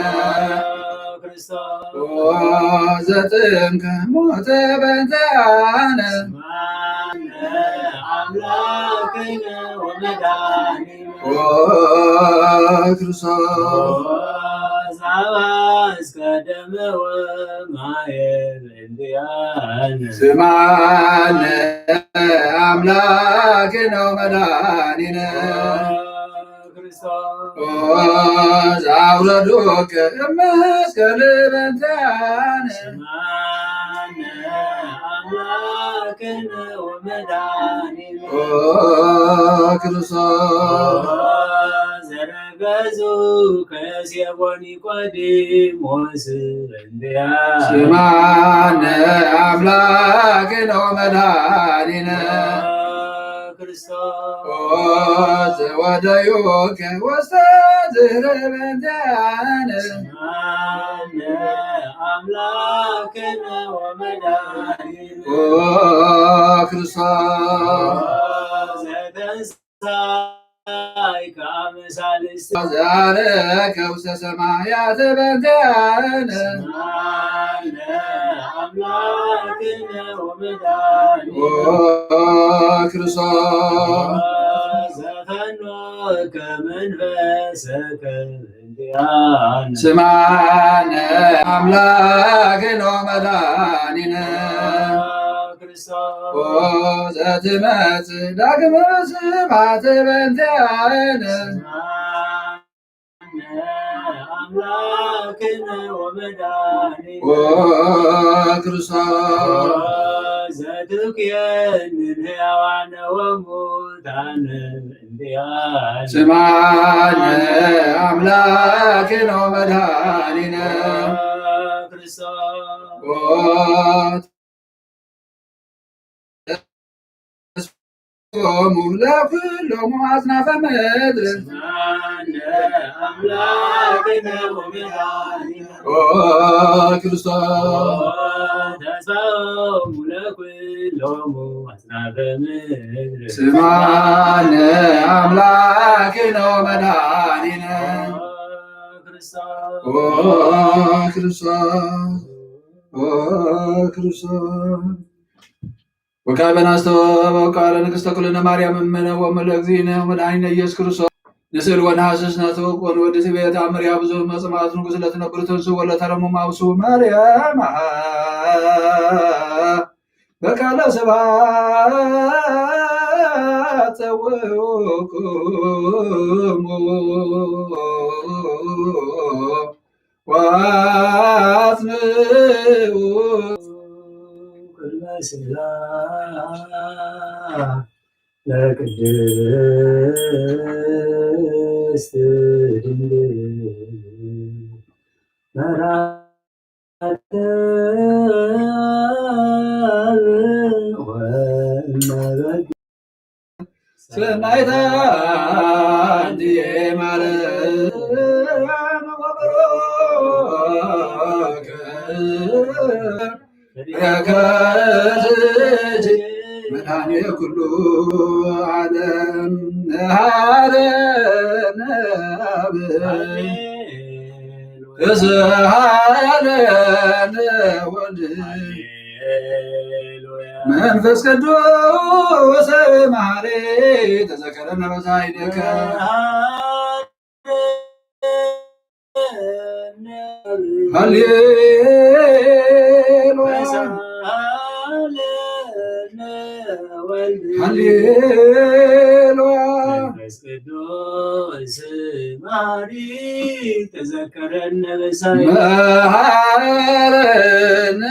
A: ዘጥምከ ሞተ በእንቲአነ ክርስቶስ ስማነ አምላክነ ወመድኃኒነ
B: ክርስቶስ
A: ዘአውረዶከ እመስቀል በእንቲአነ
B: ስማነ አምላክነ ወመድኃኒነ
A: ክርስቶስ
B: ዘረገዙ ከሴቦን ኒቆዲሞስ እንዲያን
A: ስማነ አምላክነ ወመድኃኒነ
B: ክርስቶስ
A: ዘወደዮከ ውስተ ዝህረ በእንቲአነ
B: ስማነ አምላክነ ወመድኃኒነ
A: ክርስቶስ
B: ዘተንሣእከ አመሳልስት
A: ዘአርገ ውስተ ሰማያት በእንቲአነ
B: ስማነ አምላክነ ወመድኃኒነ
A: ክርስቶስ
B: ዘፈኖከ መንፈሰከ እንዲያን
A: ስማነ አምላክነ ወመድኃኒነ
B: ክርስቶስ
A: ዘትመጽእ ዳግመ ስብሐት በእንቲአነ
B: ስማነ አምላክነ ወመድኃኒነ
A: ክርስቶስ
B: ዘትኩየንን ሕያዋነ ወሙታነ እንዲያን
A: ስማነ አምላክነ ወመድኃኒነ
B: ክርስቶስ
A: ሙ ለኩሎሙ አጽናፈ ምድር
B: ስማነ አምላክነ ወመድኃኒነ
A: ክርስቶስ
B: ተስፋሆሙ ለኩሎሙ አጽናፈ ምድር
A: ስማነ አምላክነ ወመድኃኒነ
B: ክርስቶስ
A: ክርስቶስ ክርስቶስ ወካበና አስተዋወቃለ ንግሥተ ኩልነ ማርያም እምነ ወእምነ እግዚእነ ወመድኃኒነ ኢየሱስ ክርስቶስ ንስእል ወነሐስስ ነትወቆን ወዲስ ቤት አምሪያ ብዙ መጽማት ንጉሥ ለትነብር ትንሱ ወለተረሙ ማብሱ ማርያም በቃለ ስብሐት ጸውዑክሙ ወአጽንዑ
B: ለቅድስት ድንግል መራተ ወእመበግ
A: ሰናይታ እንዲየ ማርያም ወበሮከ ረከዝች መድኃኒየ ኩሉ ዓለም ነሃረነ እስሃለነ ወልድ መንፈስ ቅዱስ ማሬ ተዘከረነ በሳይደከ ሃሌሉያ ሃሌሉያ
B: መንፈስ ቅዱስ ማሪ ተዘከረነ በሳይ
A: መሃረነ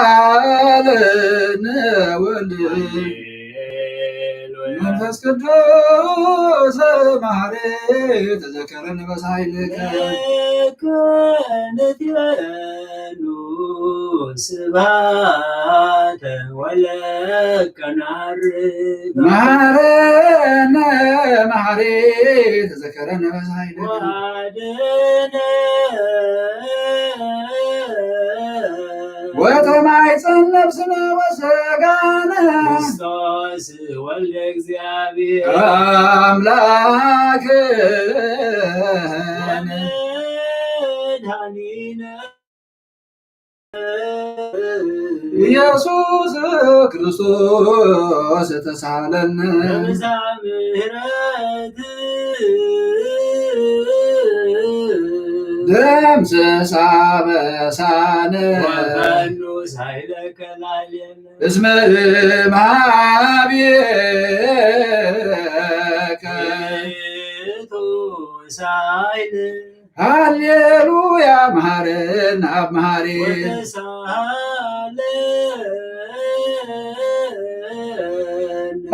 A: እስሃለነ ወልድ መንፈስ ቅዱስ ማሬ ተዘከረነ በሳይልከ
B: ከነትበሉ ስብሐተ ወለቀናር
A: መሃረነ ማሬ ተዘከረነ በሳይልከ
B: ዋደነ
A: ወተማይፀን ነፍስነ ወሥጋነ
B: ክርስቶስ ወልደ እግዚአብሔር
A: አምላክነ
B: መድኃኒነ
A: ኢየሱስ ክርስቶስ ተሳለነ
B: በብዛ ምሕረት
A: ደምስሳ በሳነ
B: ወፈኑ ሳይለከ ላዕሌነ
A: እስመ እምኀቤከ
B: ሳይል
A: ሃሌሉያ መሐረነ አብ መሐሪ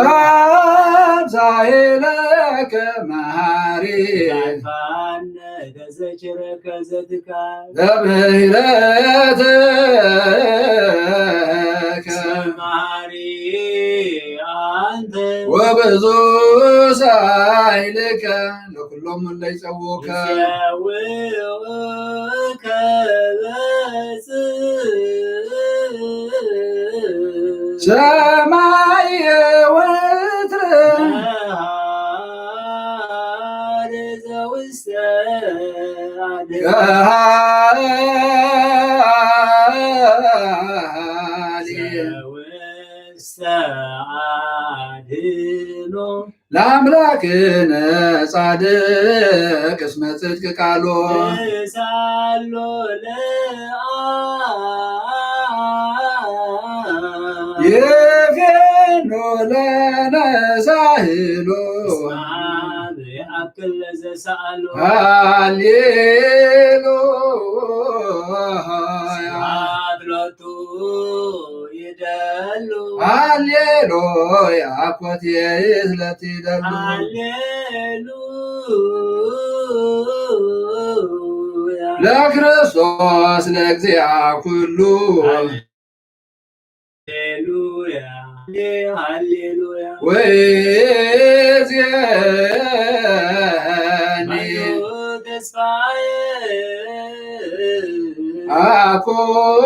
A: አብ ሳይለከ መሐሪ በምህረትከ ወብዙ ሳይልከ ለኩሎም እለ ይጸውዑከ ሰማየ ወትረ ለአምላክነ ጻድቅ እስመ ጽድቅ ቃሎ ይፌኖ ለነ ሳህሎ ሃሌሉያ ኮቴት ለትደሉ ለክርስቶስ ለእግዚአ ኩሉ ወይእዜኒ አኮኑ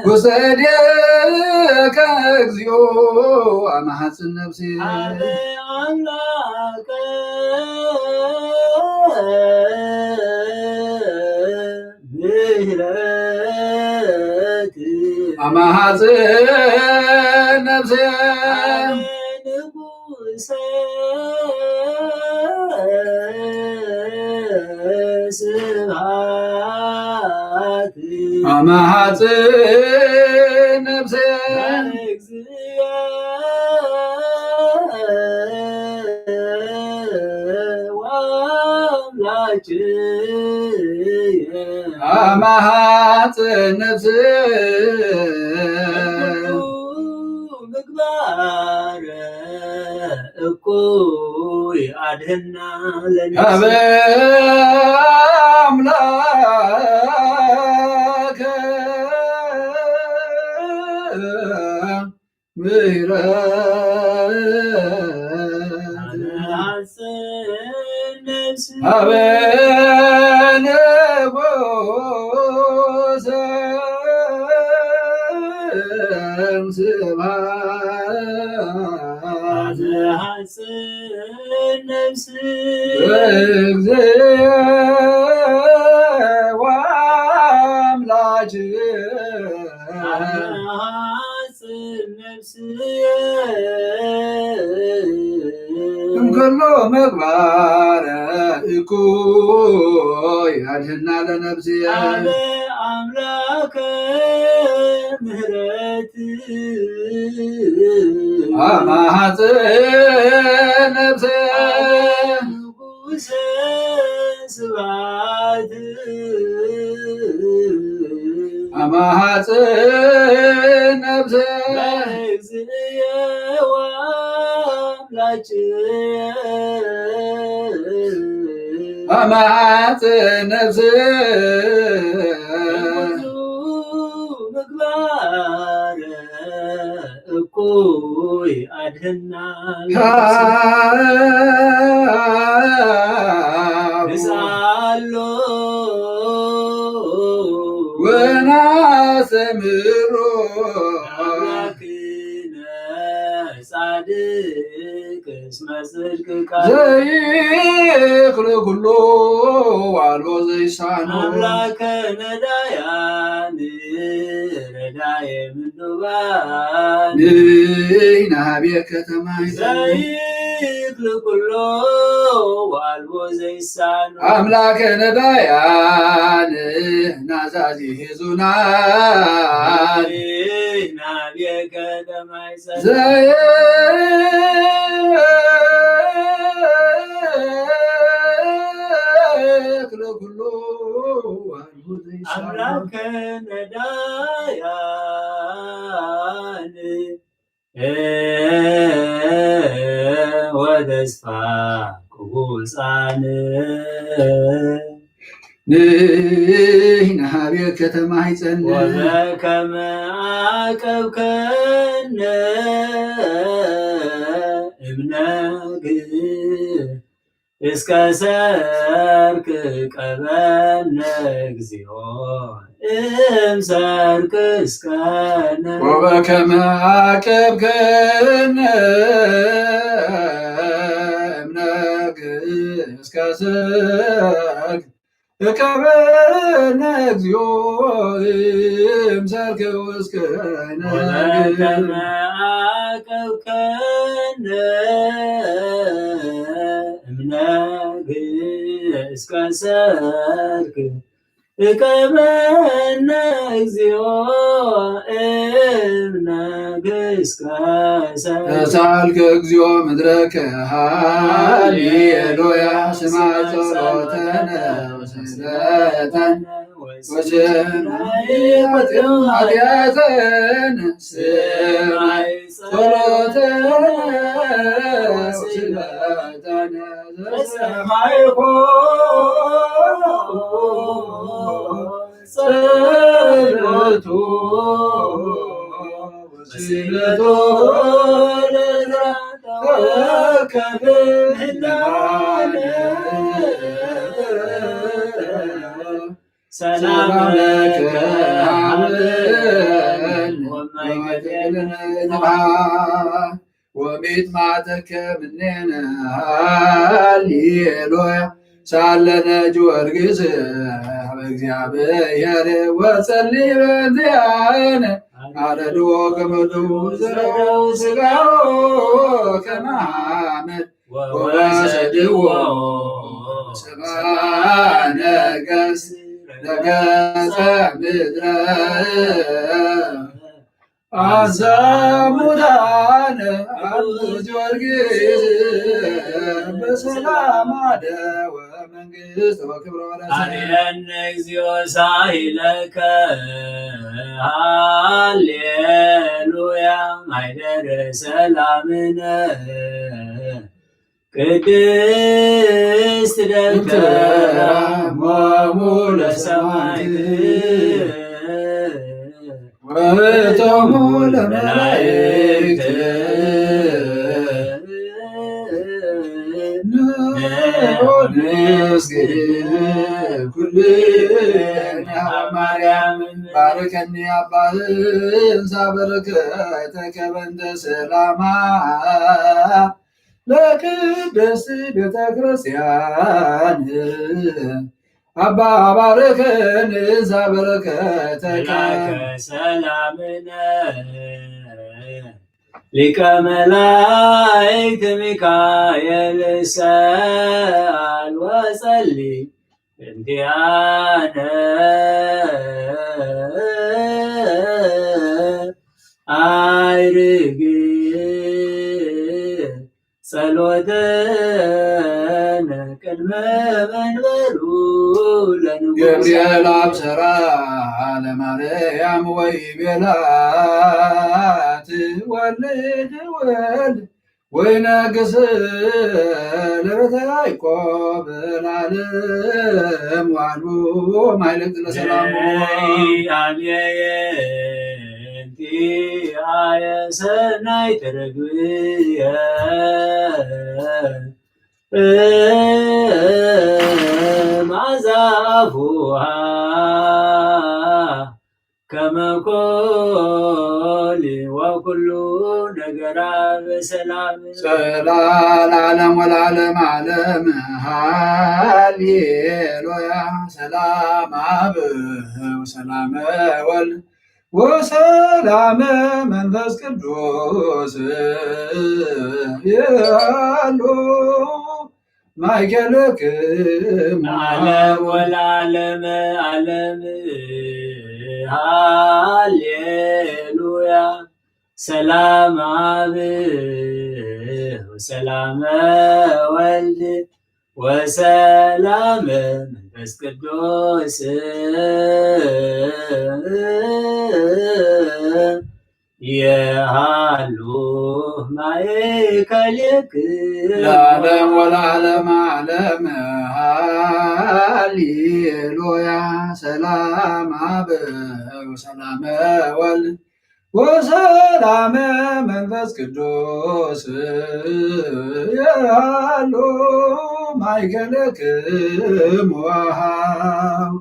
A: ውሰዴከ እግዚኦ አማሐፅን ነፍሴ አማሐፅን ነፍሴ አማሐፅን ነፍሴ አማሐፅን ነፍሴ ምግባረ እኩይ አድህና ለነፍሴ አምላከ ምህረት አበንጉሰ ስብሐት እግዚኦ እምኩሉ ምግባረ እኩይ አድህና ለነፍሴ
B: አምላከ ምህረት
A: አማሐፅን ነፍሴ
B: ንጉሰ ስብሐት
A: አማሐፅን ነፍሴ
B: እግዚኦ
A: አማሐፅን ነፍሴ
B: ምግባረ እኩይ አድህና ንሳሎ
A: ወናሰምሮ
B: አምላክነ ጻድቅ እስመ ጽድቅ ቃል
A: ዘይክል ኩሎ ዋልቦ ዘይሳኖ
B: አምላከ ነዳያን ረዳየ ምንዱባን
A: ንሕና ቤት ከተማ
B: ዘይክል ይክል ኩሎ ወአልቦ ዘይሳኖ
A: አምላከ ነዳያን ናዛዚ ዙናን
B: ናብየ ከተማ ይጸን
A: ዘይክል ኩሎ ወአልቦ ዘይሳኖ
B: አምላከ ነዳያን ወተስፋ ቅቡፃን
A: ንሕናብየ ከተማ ይጸን
B: ወበከመ አቀብከነ እምነግ እስከ ሰርክ ቀበነ እግዚኦ እምሰርክ እስከነ
A: ወበከመ አቀብከነ እምነግ እስከ ሰርክ ቀበነ እግዚኦ እምሰርክ እስከነ
B: ወበከመ አቀብከነ እምነግ እስከ ሰርክ ቀበነ እግዚኦ እምነግ እስከ ሰርክ
A: ተሳልከ እግዚኦ ምድረከ ሃሌሉያ ስማ ጸሎተነ ወስለተነ ወስማይ ኃጢአተነ ስማይ ጸሎተነ ወስለተነ ዘሰማይኮ ጸሎቱ ወስለቶ ለዘከብህላነ
B: ሰላመከ
A: ሀበን ወሚጥማተከ ምኔነ ሃሌሉያ ሳለነ ጊዮርጊስ በእግዚአብሔር ወጸልይ በእንቲአነ አረዶ ገመዱ ዘረው ሥጋው ከመ ሐመድ ወሰድዎ ሰብአ ነገሥት ነገጸ ምድረ አንሰ ሙታነ አቡነ ጊዮርጊስ በሰላም አደወ መንግሥት ወክብረ ወረሰ
B: አርየነ እግዚኦ ሳይለከ ሃሌሉያ ማይደረ ሰላምነ ቅድስት ደብተራ ሞሙ ለሰማዕት
A: ወእቶሙ ለመላእክት ንስግድ ኩልነ ማርያም ባርከኒ አባህን ሳበረከተከ በእንተ ሰላማ ለቅድስት ቤተ ክርስቲያን አባ ባርከን ሳበረከተከ
B: ሰላምነ ሊቀ መላእክት ሚካኤል ሰአል ወጸልይ እንቲአነ አይርግ ጸሎተነ ቅድመ መንበሩ
A: ገብርኤል አብሰራ ለማርያም ወይቤላት ወልድ ወልድ ወይነግስ ለቤተ ያዕቆብ ለዓለም ዋልቦ ማይለቅ ለሰላሙ
B: አየ ሰናይ ተረግብየ ማዛፉሃ ከመኮል ወኩሉ ነገራ በሰላም
A: ሰላም ዓለም ወለዓለም ዓለም ሃሌሉያ ሰላም አብ ወሰላም ወልድ ወሰላመ መንፈስ ቅዱስ ያሉ ማይከለክም
B: ዓለም ወለዓለመ ዓለም ሃሌሉያ ሰላም አብ ወሰላመ ወልድ ወሰላመ መንፈስ ቅዱስ የሃሉ ማእከልክ
A: ለዓለም ወለዓለመ ዓለም ሃሌሉያ ሰላም አብ ወሰላመ ወልድ ወሰላመ መንፈስ ቅዱስ ያሉ ማእከልክሙ ወሃብ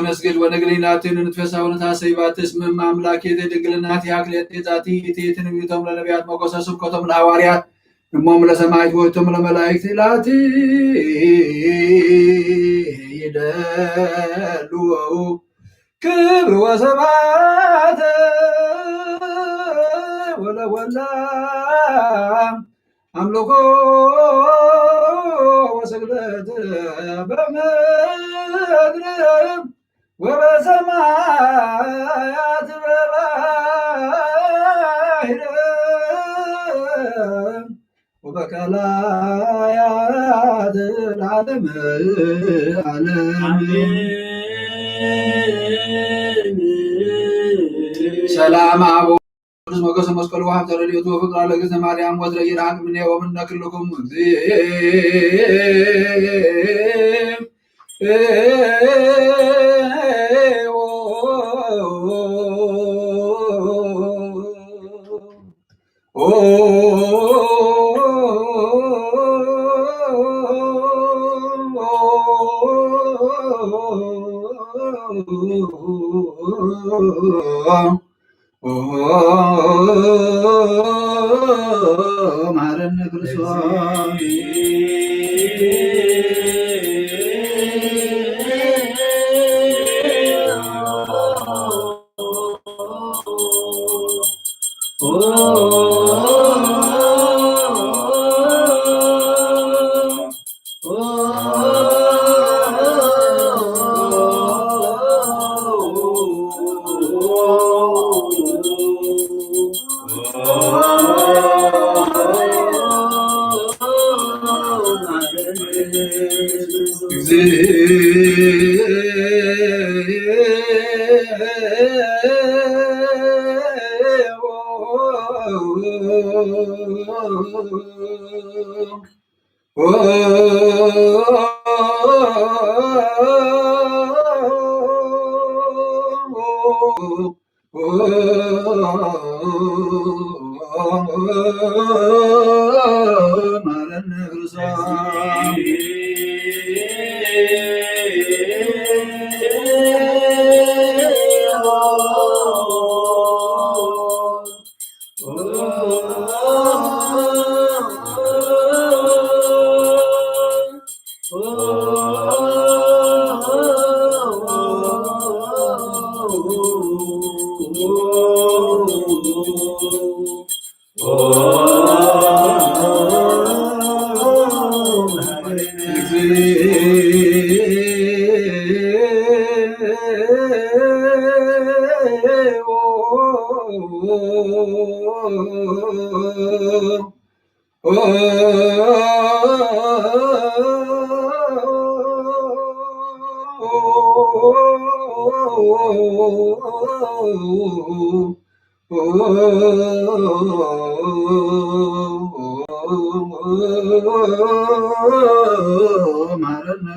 A: ንስግድ ወነግሪናትን ንትፈሳው ንታሰይባትስ ምም አምላክ የድንግልናት ያክለት የዛቲ ትንቢቶም ለነቢያት ሞገሰ ስብከቶም ለሐዋርያት እሞም ለሰማዕት ወቶም ለመላእክት ላቲ ይደሉ ክብር ወሰብሐት ወለወላ አምልኮ ወስግደት በምድር ወበሰማያት በባሕር ወበቀላያት ለዓለመ ዓለም ሰላም አብ ቅዱስ ሞገሰ መስቀሉ ወሀብተ ረድኤቱ ወፍቅር ለእግዝእትነ ማርያም ወትረ ይርሐቅ እምኔ ወእምነ ኩልክሙ ማረነ ክርስቶስ ማረነ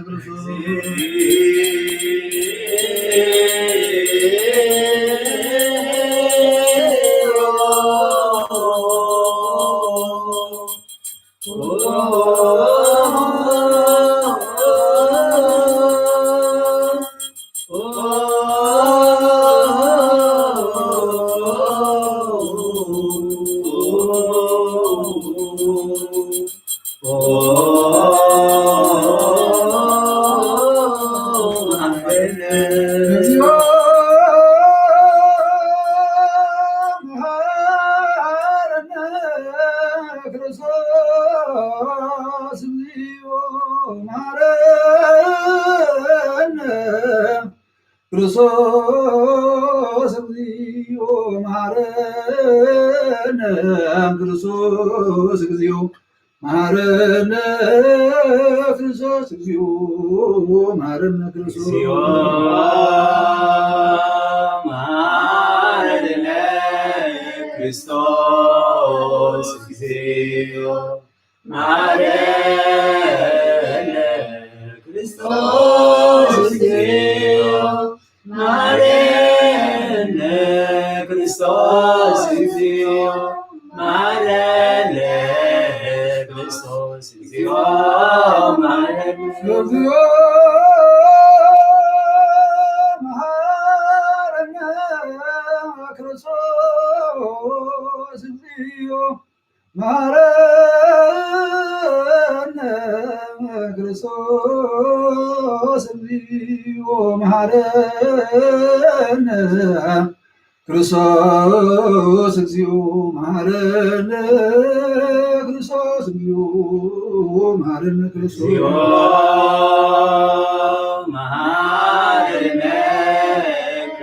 A: ክርስቶስ እግዚኦ መሐረነ ክርስቶስ እግዚኦ መሐረነ ክርስቶስ እግዚኦ መሐረነ ክርስቶስ
C: መሐረነ ክርስቶስ እግዚኦ መሐረነ ክርስቶስ እግዚኦ መሐረነ ክርስቶስ እግዚኦ መሐረነ ክርስቶስ እግዚኦ መሐረነ
A: እግዚኦ መሐረነ ክርስቶስ እግዚኦ መሐረነ ክርስቶስ እግዚኦ መሐረነ ክርስቶስ እግዚኦ መሐረነ ክርስቶስ እግዚኦ መሐረነ ክርስቶስ
C: መሐረነ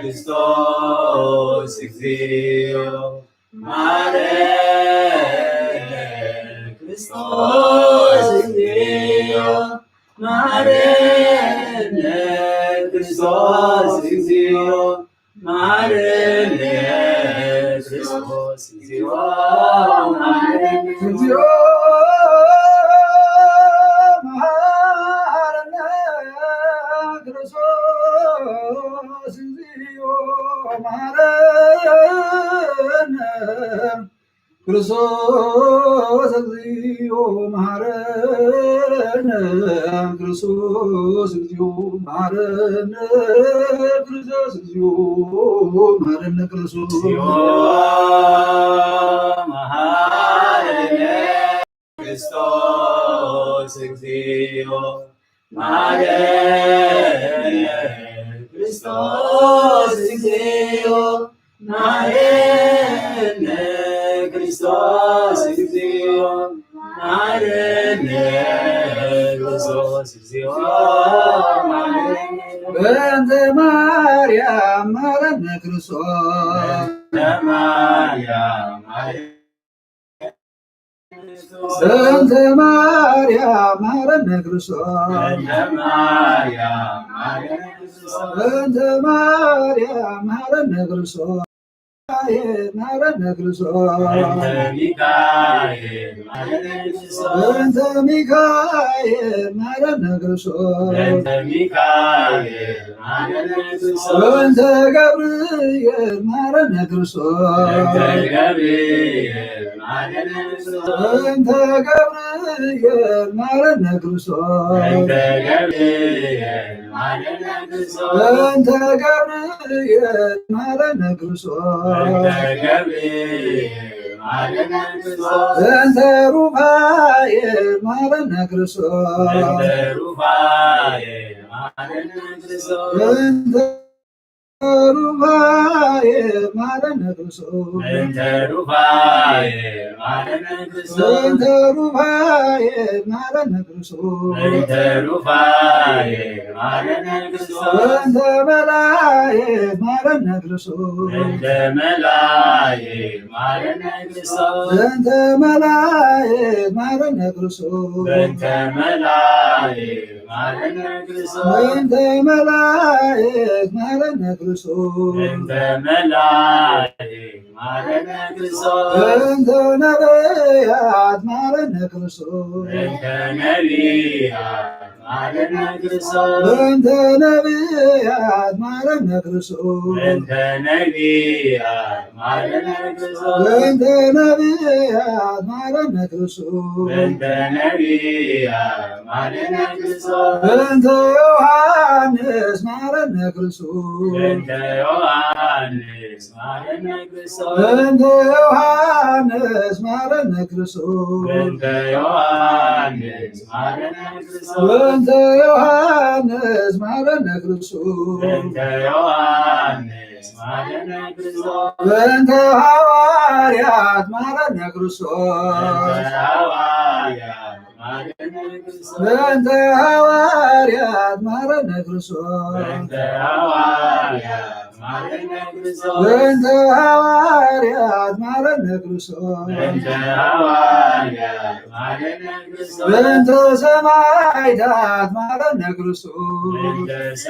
C: ክርስቶስ እግዚኦ መሐረነ ክርስቶስ እግዚኦ መሐረነ ክርስቶስ እግዚኦ መሐረነ ክርስቶስ እግዚኦ መሐረነ
A: እግዚኦ መሐረነ ክርስቶስ እግዚኦ መሐረነ ክርስቶስ እግዚኦ መሐረነ ክርስቶስ እግዚኦ መሐረነ ክርስቶስ እግዚኦ መሐረነ ክርስቶስ
C: መሐረነ ክርስቶስ እግዚኦ መሐረነ ክርስቶስ እግዚኦ መሐረነ ክርስቶስ እግዚኦ መሐረነ ክርስቶስ እግዚኦ መሐረነ
A: በእንተ ማርያም መሐረነ ክርስቶስ
C: ማርያም
A: በእንተ ማርያም መሐረነ ክርስቶስ በእንተ ማርያም መሐረነ ክርስቶስ መሐረነ ክርስቶስ በእንተ ሚካኤል መሐረነ ክርስቶስ በእንተ ገብርኤል መሐረነ ክርስቶስ በእንተ ገብርኤል መሐረነ ክርስቶስ በእንተ ገብርኤል መሐረነ ክርስቶስ በእንተ ሩፋኤል መሐረነ ክርስቶስ በእንተ ሩፋኤል መሐረነ ክርስቶስ በእንተ ሩፋኤል መሐረነ ክርስቶስ በእንተ መላእክት መሐረነ ክርስቶስ በእንተ መላእክት መሐረነ ክርስቶስ በእንተ መላእክት መሐረነ ክርስቶስ በእንተ መላእክት መሐረነ ክርስቶስ በእንተ ነቢያት መሐረነ ክርስቶስ በእንተ ነቢያት መሐረነ ክርስቶስ በእንተ ነቢያት መሐረነ ክርስቶስ በእንተ ዮሐንስ መሐረነ ክርስቶስ በእንተ ዮሐንስ መሐረነ ክርስቶስ በእንተ ዮሐንስ መሐረነ ክርስቶስ በእንተ ዮሐንስ መሐረነ ክርስቶስ በእንተ ሐዋርያት መሐረነ ክርስቶስ በእንተ ሐዋርያት ማረነ ክርስቶስ በእንተ ሐዋርያት ማረነ ክርስቶስ በእንተ ሰማዕታት ማረነ ክርስቶስ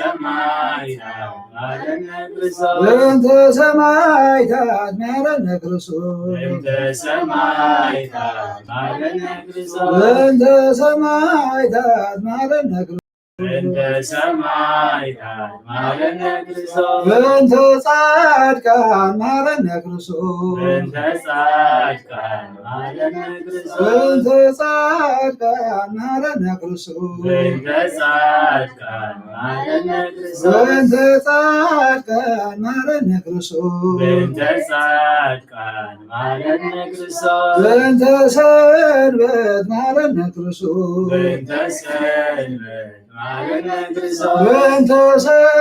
A: በእንተ ሰማዕታት ማረነ ክርስቶስ በእንተ ሰማዕታት ማረነ ክርስቶስ
B: በእንተ ሰማዕታት ማረነ ክርስቶስ
A: በእንተ ጻድቃን ማረነ ክርስቶስ
B: በእንተ ጻድቃን ማረነ ክርስቶስ
A: በእንተ ጻድቃን ማረነ ክርስቶስ
B: በእንተ ጻድቃን ማረነ ክርስቶስ
A: በእንተ ጻድቃን ማረነ ክርስቶስ
B: በእንተ ጻድቃን ማረነ ክርስቶስ
A: በእንተ ሰንበት ማረነ ክርስቶስ
B: በእንተ ሰንበት ማረነ ክርስቶስ
A: በእንተ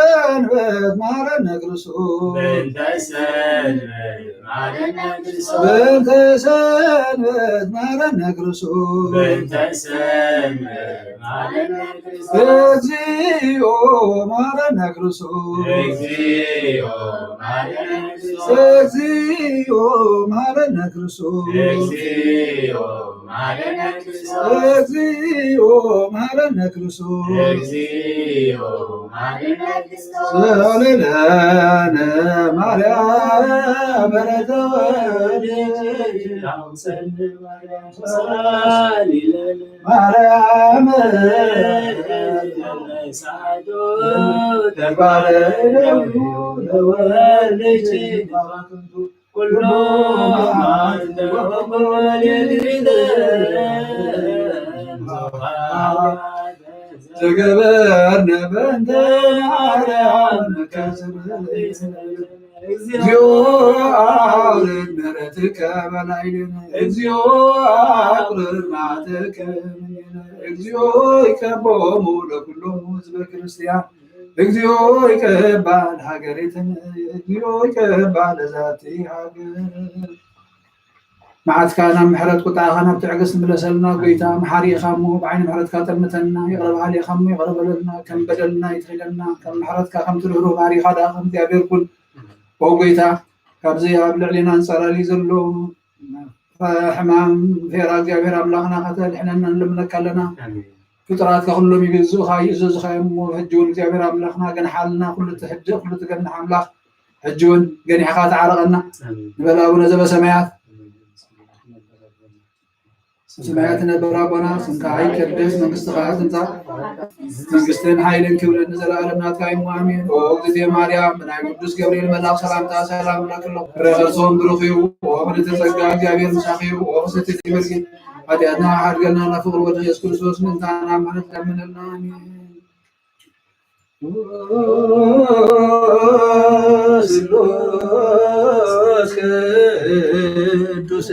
A: ሰንበት ማረነ ክርስቶስ
B: በእንተ ሰንበት ማረነ ክርስቶስ
A: በእንተ ሰንበት ማረነ ክርስቶስ
B: በእንተ ሰንበት ማረነ ክርስቶስ
A: እግዚኦ ማረነ ክርስቶስ
B: እግዚኦ ማረነ ክርስቶስ
A: እግዚኦ ማረነ ክርስቶስ
B: እግዚኦ ማረነ ክርስቶስ
A: እግዚኦ ማረነ ክርስቶስ
B: እግዚኦ ማረነ ክርስቶስ
A: ሰለለነ ማርያም በረከተ ወልድኪ ማርያም ተባረኩ ለወልድኪ ኩሎ ተገበርነ በእንተ ማርያም እግዚኦ አውርድ ምሕረትከ በላዕሌነ እግዚኦ አቁርር መዓትከ እምኔነ እግዚኦ ይቀቦሙ ለኩሎሙ ሕዝበ ክርስቲያን እግዚኦ ይቀባእ ለሀገሪትነ እግዚኦ ይቀባእ ለዛቲ ሀገር መዓትካና ምሕረት ቁጣዕኻ ናብ ትዕግስት ንብለሰልና ጎይታ መሓሪእኻ እሞ ብዓይኒ ምሕረትካ ጠምተና ይቕረብ ሃልኻ እሞ ይቕረብ በለልና ከም በደልና ይትሕለና ከም ምሕረትካ ከም ትርህሩህ ባሪኻ ዳ ከም እግዚኣብሔር ኩን ኦ ጎይታ ካብዚ ኣብ ልዕሊና እንፀላሊ ዘሎ ሕማም ፌራ እግዚኣብሔር ኣምላኽና ከተልሕነና ንልምነካ ኣለና ፍጡራትካ ኩሎም ይግዝኡኻ ይእዘዙኻ እሞ ሕጂ እውን እግዚኣብሔር ኣምላኽና ገንሓልና ኩሉ ትሕድእ ኩሉ ትገንሕ ኣምላኽ ሕጂ እውን ገኒሕኻ ተዓረቐና ንበል ኣቡነ ዘበሰማያት ሰማያት ነበር አቦና ስምካ ይቀደስ መንግስትኻ ትምጻእ መንግስትን ኃይልን ክብርን ንዘለዓለም ናትካ ይሁን አሜን። ኦ እግዝእትየ ማርያም ብናይ ቅዱስ ገብርኤል መልአክ ሰላምታ ሰላም እልክለኩ ረኸርሶም ብሩኽ እዩ ወምልዕተ ጸጋ እግዚአብሔር ምሳኺ እዩ ወቅስቲ ትበልኪ ኃጢአትና ሓድገና ናፍቅር ወደ ኢየሱስ ክርስቶስ ምንታና ማለት ለምንልና አሜን። ስሉስ ቅዱስ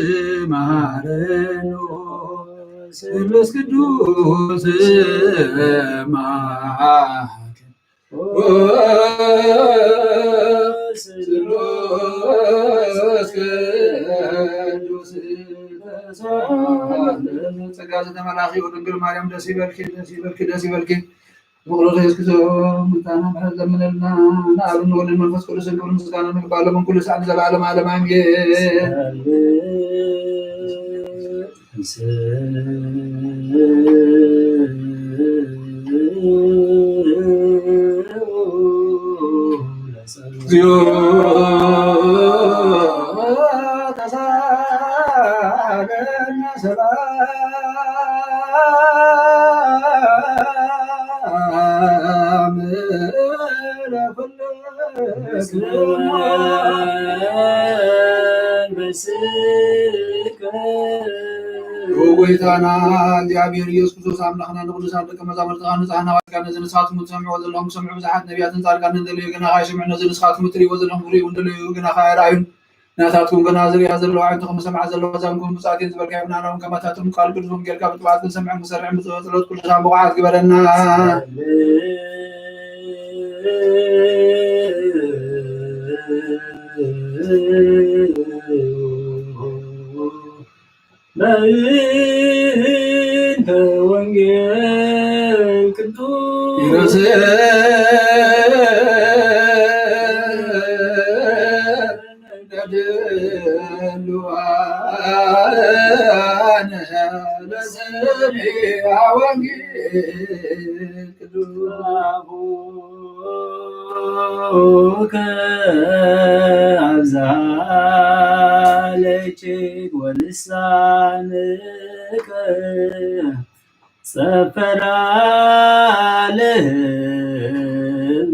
A: ማረን ስሉስ ቅዱስ ማረን ስሉስ ቅዱስ ጸጋ ዘተመላኺ ድንግል ማርያም ደስ ይበልኪ ደስ ይበልኪ ደስ ይበልኪ በቅሎ ኢየሱስ ምንታና ማለት ለምንልና ናብን ወልድ መንፈስ ቅዱስ ክብር ምስጋና ንግባለ መንኩሉ ሰዓት ዘላለም ዓለም አሜን። እግዚኦ ተሳሃለነ ሰላም ጎይታና እግዚአብሔር ኢየሱስ ክርስቶስ አምላክና ንቅዱሳን ደቀ መዛሙርትኻ ንጽሕና ዋልካ ነዚ ንስኻትኩም ትሰምዕዎ ዘለኹም ሰምዑ ብዙሓት ነቢያትን ጻድቃንን እንደለዩ ግና ኸ ኣይሰምዑ ነዚ ንስኻትኩም እትርእይዎ ዘለኹም ርእዩ እንደለዩ ግና ኸ ኣይረኣዩን ናታትኩም ገና ዝርያ ዘለዋ ዓይንትኩም ሰምዓ ዘለዋ ዛንኩም ብጻቴን ዝበልካ ይብናናውን ከማታትኩም ቃል ቅዱስ ወንጌልካ ብጥባዓት ክንሰምዕን ክሰርዕን ብፀሎት ቅዱሳን ብቑዓት ግበረና። በእንተ
E: አብዛለችግ ወልሳንከ ሰፈራልህም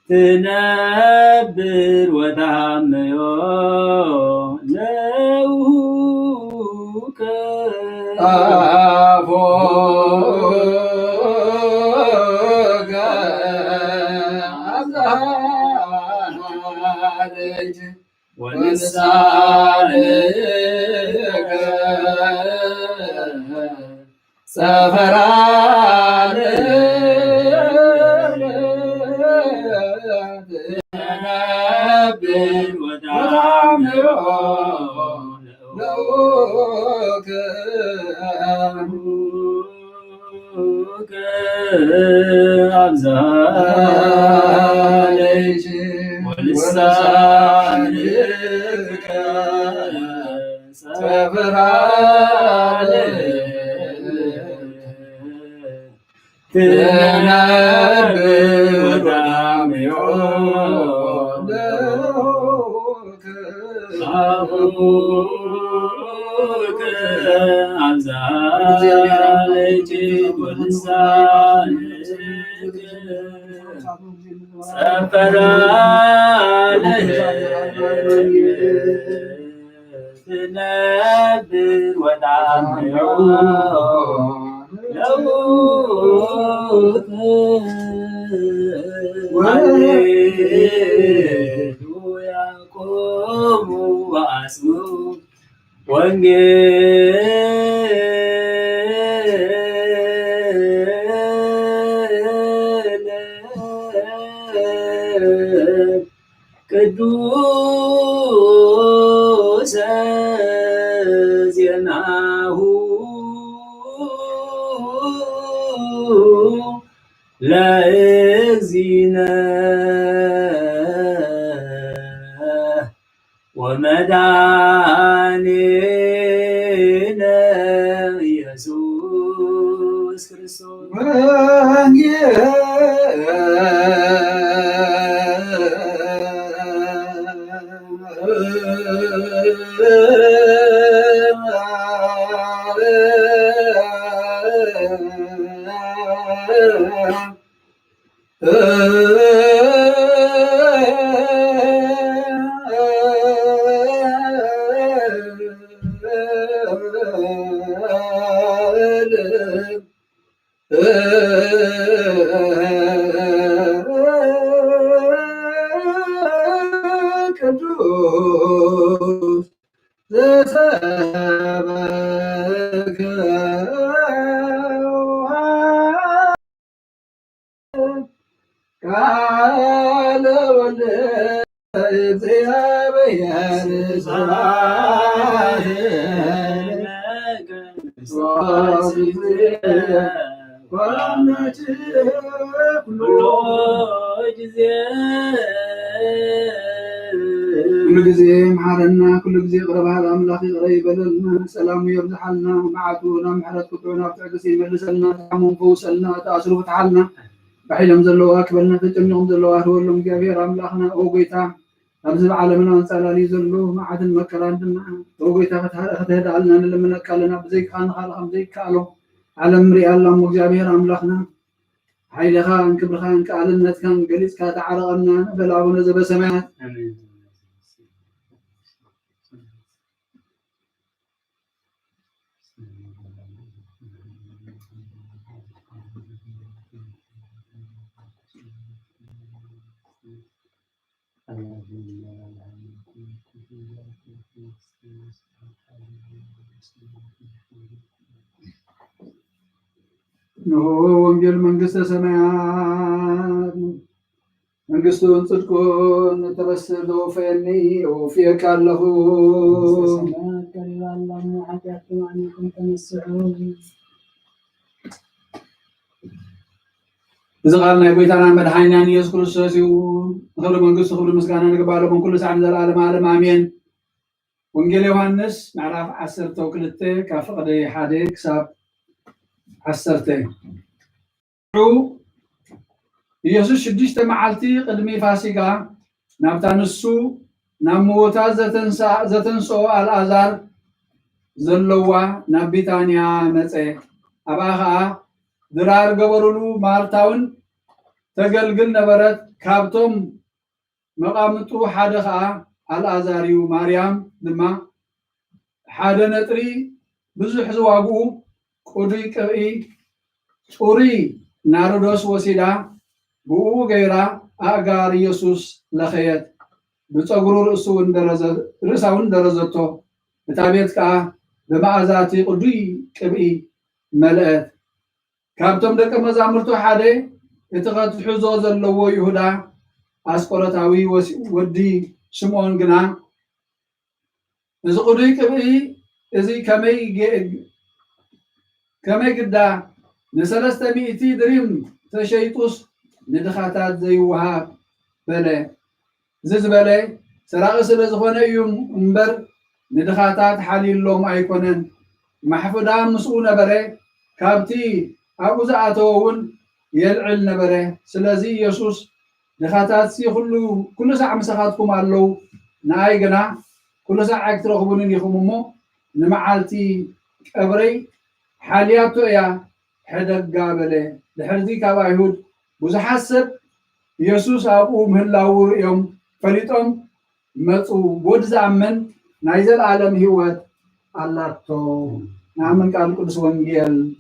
E: ትነብር ወታመዮ ለውከ
A: አፎከ አብዛለች ወልሳንከ ሰፈራልህም ወታመዮ ለውከ አብዛለች ወልሳንከ ሰፈራልህም ትነብር ወታመዮ ለውከ አብዛለች ወልሳንከ ሰፈራልህም ትነብር ወታመዮ ለውከ ሃሌሉያ ቆሙ ወአስሙ ወንጌል ቅዱሰ ዜናሁ ለእግዚእነ ወመድኃኒነ ኢየሱስ ክርስቶስ ቅዱስ ዘሰበከ ቃለ ወልደ እግዚአብሔር ኩሉ ጊዜ መሓረና ኩሉ ጊዜ ቅረባሃል ኣምላኽ ይቕረ ይበለልና ሰላሙ የብዝሓልና መዓቱ ናብ ምሕረት ክጥዑ ናብ ትዕግስቲ ይመልሰልና ተሓሙም ፈውሰልና ተኣስሩ ፍትሓልና ባሒሎም ዘለዋ ክበልና ተጨሚቖም ዘለዋ ህበሎም እግዚኣብሔር ኣምላኽና ኦ ጎይታ ኣብዚ ብዓለምና ንፃላሊ ዘሎ መዓትን መከራን ድማ ኦ ጎይታ ክትህድኣልና ንልምነካ ኣለና ብዘይካ ንኻልእ ከምዘይከኣሎ ዓለም ንሪኣ ኣላ እሞ እግዚኣብሔር ኣምላኽና ሓይልኻን ክብርኻን ከኣልነትካን ገሊፅካ ተዓረቐና ንበል ኣቡነ ዘበሰማያት እነሆ ወንጌል መንግስተ ሰማያት መንግስቱን ጽድቁን ተበስር ወፈየኒ ወፊየካ ኣለኹ إذا قالنا يقولنا مدحينا يذكر السوسي وخبر من قصة خبر مسكانا نقبله من كل ساعة العالم عالم آمين وانجيل يوحنس معرف عسرته وكلته كفقد حادي كساب عسرته يسوع شديش معلتي قدمي فاسقة نبتنسو نموتا زتنسو الأزار زلوا نبيتانيا متى أباها درار قبرلو مارتاون تقلقل نبرت كابتم مقامتو حادخا الأزاريو مريم دما حدا نتري بزح زواقو قدي كرئي شوري ناردوس وسيدا بو غيرا أغار يسوس لخيت بتصغرو رساون درزتو بتابيت كا بمعزاتي قدي كبئي ملأت كابتم دك مزامرتو حدا يتغطحو زلو يهودا أسقرتاوي ودي شمعون قنا إذا قدوي كبئي إذا كمي قدا نسلست مئتي دريم تشيطوس ندخاتات زي وهاب بلا زيز بلا سراغس لزخونا يوم انبر ندخاتات حالي اللوم ايكونن محفودا مسؤول نبره كابتي أبو زعاتوون يلعل نبره سلازي يسوس دخاتات سي كل ساعة مساخاتكم علو ناي قنا كل ساعة ترغبون يخممو نمعالتي أبري حالياتو يا حدق قابله لحرزي كابا يهود بزحسب يسوس أبو مهلاو يوم فليتهم متو بود زامن نايزل عالم هيوات الله تو نعمن قال قدس ونجيل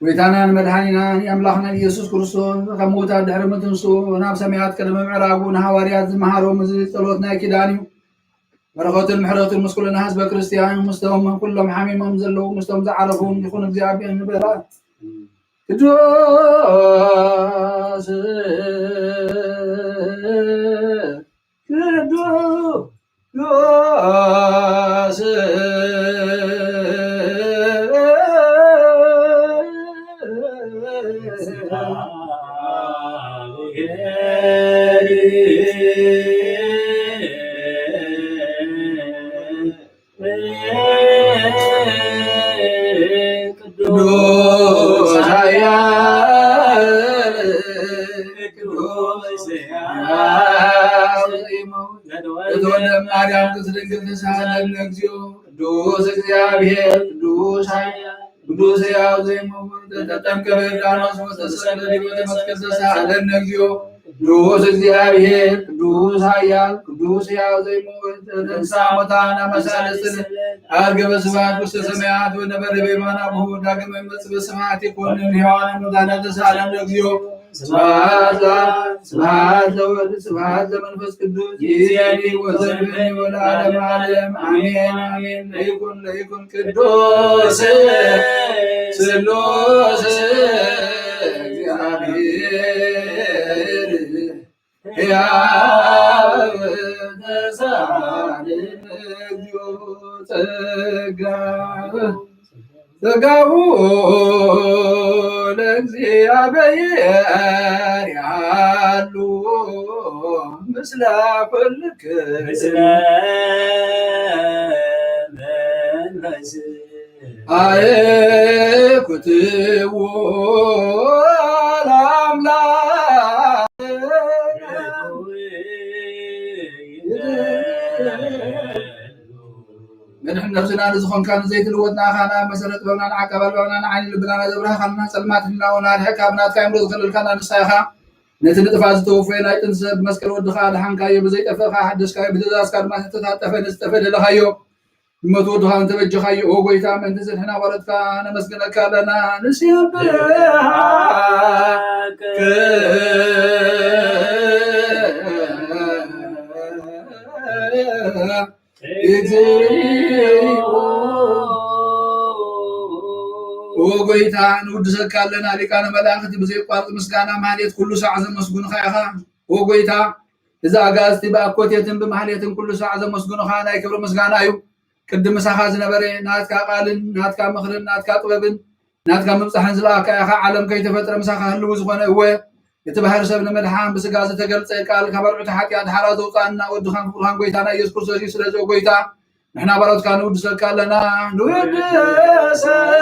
A: ويتانا مدحانينا أملاخنا يسوع كريستوس كموتا دحر متنسو وناب سميات كلمة معراقو نهواريات زمهارو مزيد صلوتنا كدانيو بركات المحرات المسكول الناس بكريستيان مستوى من كلهم حاميم مزلو مستوى زعرفون يكون اغزيابي النبرا كدوس كدوس ማርያም ትድንግል ተሳለን እግዚኦ ቅዱስ እግዚአብሔር ቅዱስ ቅዱስ ያው ዘይሞት ተጠምቀ በዮርዳኖስ ወተሰቀለ በመስቀል ተሳለን እግዚኦ ቅዱስ እግዚአብሔር ቅዱስ ኃያል ቅዱስ ያው ዘይሞት ተንሳ ሙታን አመሳለስን አርገ በስብሐት ውስተ ሰማያት ወነበረ በየማነ አቡሁ ዳግመ ይመጽእ በሰማያት ይኮንን ሕያዋን ሙታን ተሳለን እግዚኦ ስብሐት ለወልድ ስብሐት ለመንፈስ ቅዱስ ይእዜኒ ወዘልፈኒ ወለዓለመ ዓለም አሜን አሜን። ለይኩን ቅዱስ ስሉስ እግዚአብሔር ሕያው ተሳለን እግዚኦ ጸጋሁ ለእግዚአብሔር ያሉ ምስለ ኩልክሙ አየኩትዎ ለአምላክ نحن نفسنا نزخون كان زيت الودنا خانا مسألة بونا نعقب بونا نعين لبنا زبرها خلنا سلمات لنا ونال حكامنا كامل خلل كان نسايخا نتن تفاز توفينا يتنسب مسكر ودخا لحنكا يبزيت افخا حدث كاي بدزاز كان ما تتعطف نستفد لخايو متو دخا انت بجخايو او غويتا من تزل هنا ورد كان مسكنك لنا نسيب ወጎይታ ንውድሰካ ኣለና ሊቃነ መላእክቲ ብዘይቋርጥ ምስጋና ማህሌት ኩሉ ሰዓት ዘመስግኑካ ኢኻ ወጎይታ እዛ ኣጋዝቲ ብኣኮቴትን ብማህሌትን ኩሉ ሰዓት ዘመስግኑካ ናይ ክብሪ ምስጋና እዩ ቅድም ምሳኻ ዝነበረ ናትካ ቃልን ናትካ ምኽርን ናትካ ጥበብን ናትካ ምብፃሕን ዝለኣካ ኢኻ ዓለም ከይተፈጥረ ምሳኻ ህልው ዝኾነ እወ እቲ ባህር ሰብ ንምድሓን ብስጋ ዝተገልፀ ቃል ካብ ኣርዑቲ ሓጢኣት ሓራ ዘውፃእና ወድኻን ፍቁርኻን ጎይታና ኢየሱስ ክርስቶስ እዩ ስለዚ ጎይታ ንሕና ባሮትካ ንውድሰካ ኣለና ንውድሰከ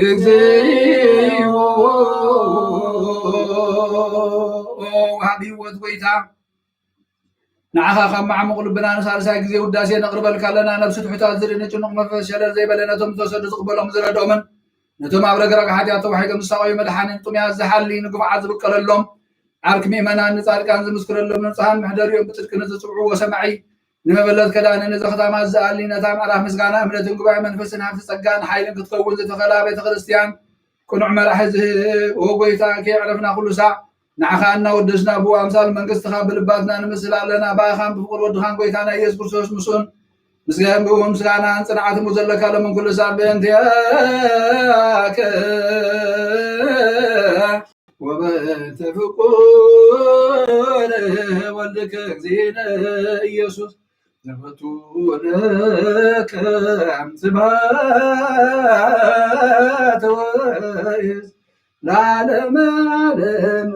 A: እግዚኦ ወሃቢ ህይወት ጎይታ ንዓኻ ካብ ማዕሙቕ ልብና ንሳልሳይ ግዜ ውዳሴ ነቕርበልካ ኣለና ነብሲ ትሑታት ዝርኢ ንጭኑቕ መንፈስ ሸለል ዘይበለ ነቶም ዝተወሰዱ ዝቕበሎም ዝረድኦምን ነቶም ኣብ ረግረግ ሓጢኣት ተዋሒዶም ዝሳቀዩ መድሓንን ጥምያት ዝሓሊ ንግብዓት ዝብቀለሎም ዓርኪ ምእመናን ንፃድቃን ዝምስክረሎም ንንፅሓን ምሕደሪኦም ብፅድቂ ንዝፅውዑ ወሰማዒ ንመበለት ከዳኒ ንዘኽታማት ዝኣሊ ነታ ምዕራፍ ምስጋና እምነትን ጉባኤ መንፈስን ሃብቲ ፀጋን ሓይልን ክትከውን ዝተኸላ ቤተ ክርስትያን ቅኑዕ መራሒ ዝህብ ወጎይታ ከየዕረፍና ኩሉ ሳዕ ንዓኻ እናወደስና ብኡ ኣምሳል መንግስትኻ ብልባትና ንምስል ኣለና ባእኻን ብፍቅር ወድኻን ጎይታና ኢየሱስ ክርስቶስ ምስኡን ምስጋናን ፅንዓትን ዘለካ ለምን ኩሉ ሳዕ ብእንትያከ ወበእንተ ፍቁር ወልድከ እግዚእነ ኢየሱስ ዘፈቱ ለከ ስብሐት ወይስ ለዓለመ ዓለም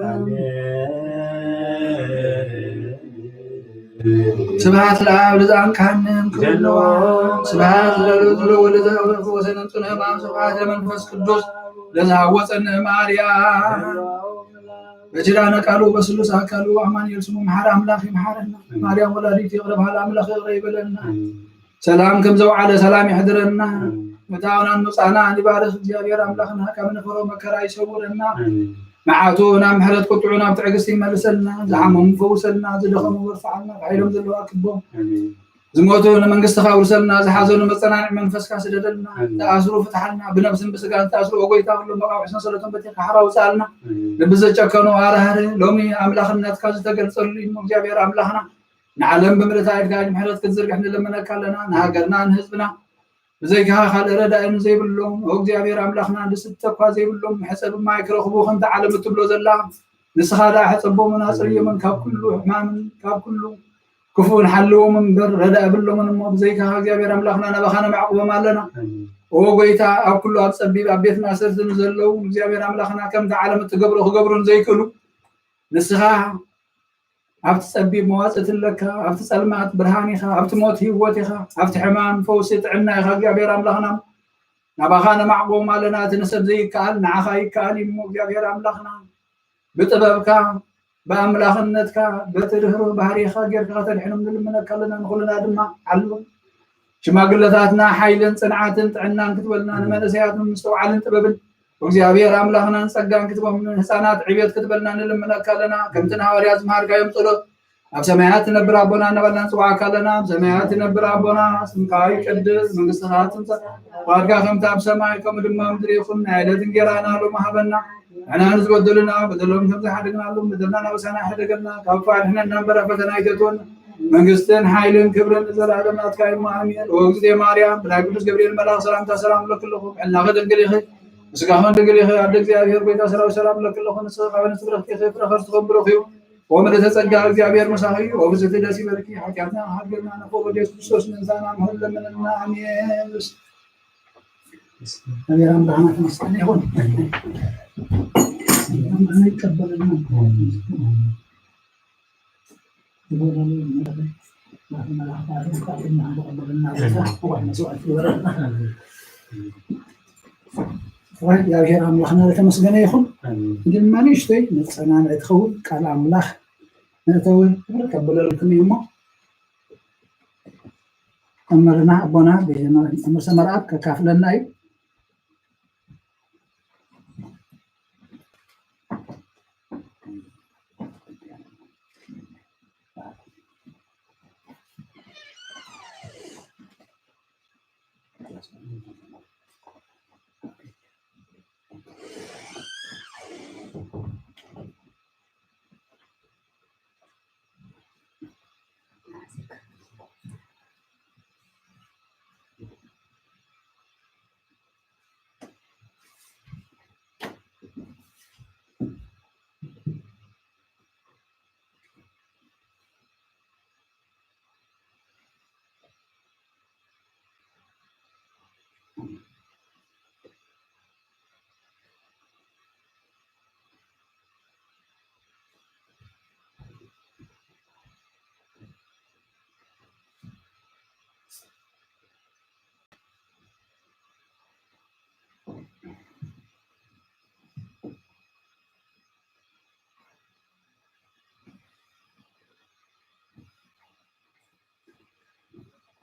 A: ስብሐት ለአብ ለዘአንካንም ክብርነዋ ስብሐት ለወልድ ወሰነን ጽንዕ ሕማም ስብሐት ለመንፈስ ቅዱስ ለዘሃወፀን ማርያም በጅራነ ቃሉ በስሉስ አካሉ አማኑኤል ስሙ መሐረ አምላክ ይመሐረና ማርያም ወላዲት ይቅረ ባህል አምላክ ይቅረ ይበለና ሰላም ከም ዘውዓለ ሰላም ይሕድረና መታውናን መጻና ይባርክ እግዚአብሔር አምላክና ካብ ንፈሮ መከራ ይሰውረና መዓቱ ናብ ምሕረት ቁጥዑ ናብ ትዕግስቲ ይመልሰልና ዝሓመሙ ፈውሰልና ዝደኸሙ ወርፋዓልና ባሕሎም ዘለዋ ክቦም ዝሞቱ ንመንግስትኻ ውርሰልና ዝሓዘኑ መፀናንዕ መንፈስካ ስደደልና ተኣስሩ ፍትሓልና ብነብስን ብስጋን ተኣስሩ ወጎይታ ኩሉ መቃብዕ ሰንሰለቶም በቲኻ ሓራ ውፃልና ልቢ ዘጨከኑ ሃረሃሪ ሎሚ ኣምላኽነትካ ዝተገልፀሉ እዩ እግዚአብሔር ኣምላኽና ንዓለም ብምልእታ ምሕረት ክትዝርግሕ ንለመነካ ኣለና ንሃገርና ንህዝብና ብዘይካኻ ካልእ ረዳእን ዘይብሎም እግዚአብሔር ኣምላኽና ንስተ እኳ ዘይብሎም ሕፀብ ማይ ክረኽቡ ከምቲ ዓለም እትብሎ ዘላ ንስኻ ዳ ሕፀቦምን ኣፅርዮምን ካብ ኩሉ ሕማምን ካብ ኩሉ ክፉን ሓልዎም እምበር ረዳእ ብሎምን እሞ ብዘይካኻ እግዚአብሔር ኣምላኽና ናባኻነ ማዕቁቦም ኣለና ወጎይታ ኣብ ኩሉ ኣብ ፀቢብ ኣብ ቤት ማእሰርትን ዘለው እግዚአብሔር ኣምላኽና ከምቲ ዓለም እትገብሮ ክገብሩን ዘይክእሉ ንስኻ ኣብቲ ፀቢብ መዋፅእት ኣለካ ኣብቲ ፀልማት ብርሃን ኢኻ ኣብቲ ሞት ህይወት ኢኻ ኣብቲ ሕማም ፈውሲ ጥዕና ኢኻ እግዚአብሔር ኣምላኽና ናባኻነ ማዕቁቦም ኣለና እቲ ንሰብ ዘይከኣል ንዓኻ ይከኣል እሞ እግዚአብሔር ኣምላኽና ብጥበብካ በኣምላኽነትካ በትርህሩህ ባህሪኻ ጌርካ ተድሕኖም ንልምነካ ኣለና ንኩልና ድማ ዓሉ ሽማግለታትና ሓይልን ፅንዓትን ጥዕናን ክትበልና ንመንእሰያት ምስተውዓልን ጥበብን እግዚአብሔር ኣምላኽናን ፀጋን ክትቦም ህፃናት ዕብየት ክትበልና ንልምነካ ኣለና ከምቲ ንሃዋርያት ዝመሃርካዮም ጸሎት ኣብ ሰማያት ትነብር ኣቦና እናበልና ንፅዋዕካ ኣለና ኣብ ሰማያት ትነብር ኣቦና ስምካ ይቅደስ መንግስትኻ ትምፃእ ፈቃድካ ከምቲ ኣብ ሰማይ ከምኡ ድማ ምድሪ ይኹን ናይ ዕለት እንጀራና ሎሚ ሃበና ንሕና ንዝበደሉና በደሎም ከምዘይሓደግናሎም በደልና ናበሳና ይሕደገልና ካብ ፋድሕነና እምበር ፈተና ኣይተትወና መንግስትን ሓይልን ክብርን ዘለዓለም ናትካ እዩ ኣሜን ወእግዝእትየ ማርያም ብናይ ቅዱስ ገብርኤል መልኣክ ሰላምታ ሰላም ለክለኹ ዕልናኸ ድንግል ኢኺ ምስጋኹን ድንግል ኢኺ ኣደ እግዚአብሔር ጎይታ ሰራዊት ሰላም ለክለኹ ንስኻ ካብ ንትብረኽቲ ኢኺ ፍረኸር ዝኸብርኽ እዩ ወምልዕተ ጸጋ እግዚአብሔር ምሳኺ እዩ ወብዝእቲ ደስ ይበልኪ ሓጢኣትና ሃድገና ንኽብሮ ኢየሱስ ክርስቶስ ንንሳና ምሁን ለምንና ኣሜን እግዚአብሔር ኣምላኽና ተመስገን ይኹን ይቀበለና እግዚአብሔር ኣምላኽና ተመስገነ ይኹን ድማ ንእሽተይ መፀናንዒ ትኸውን ቃል ኣምላኽ መእተዊ ቀበለልኩም እዩ እሞ መምህርና ኣቦና መምህር ሰመርኣብ ከካፍለና እዩ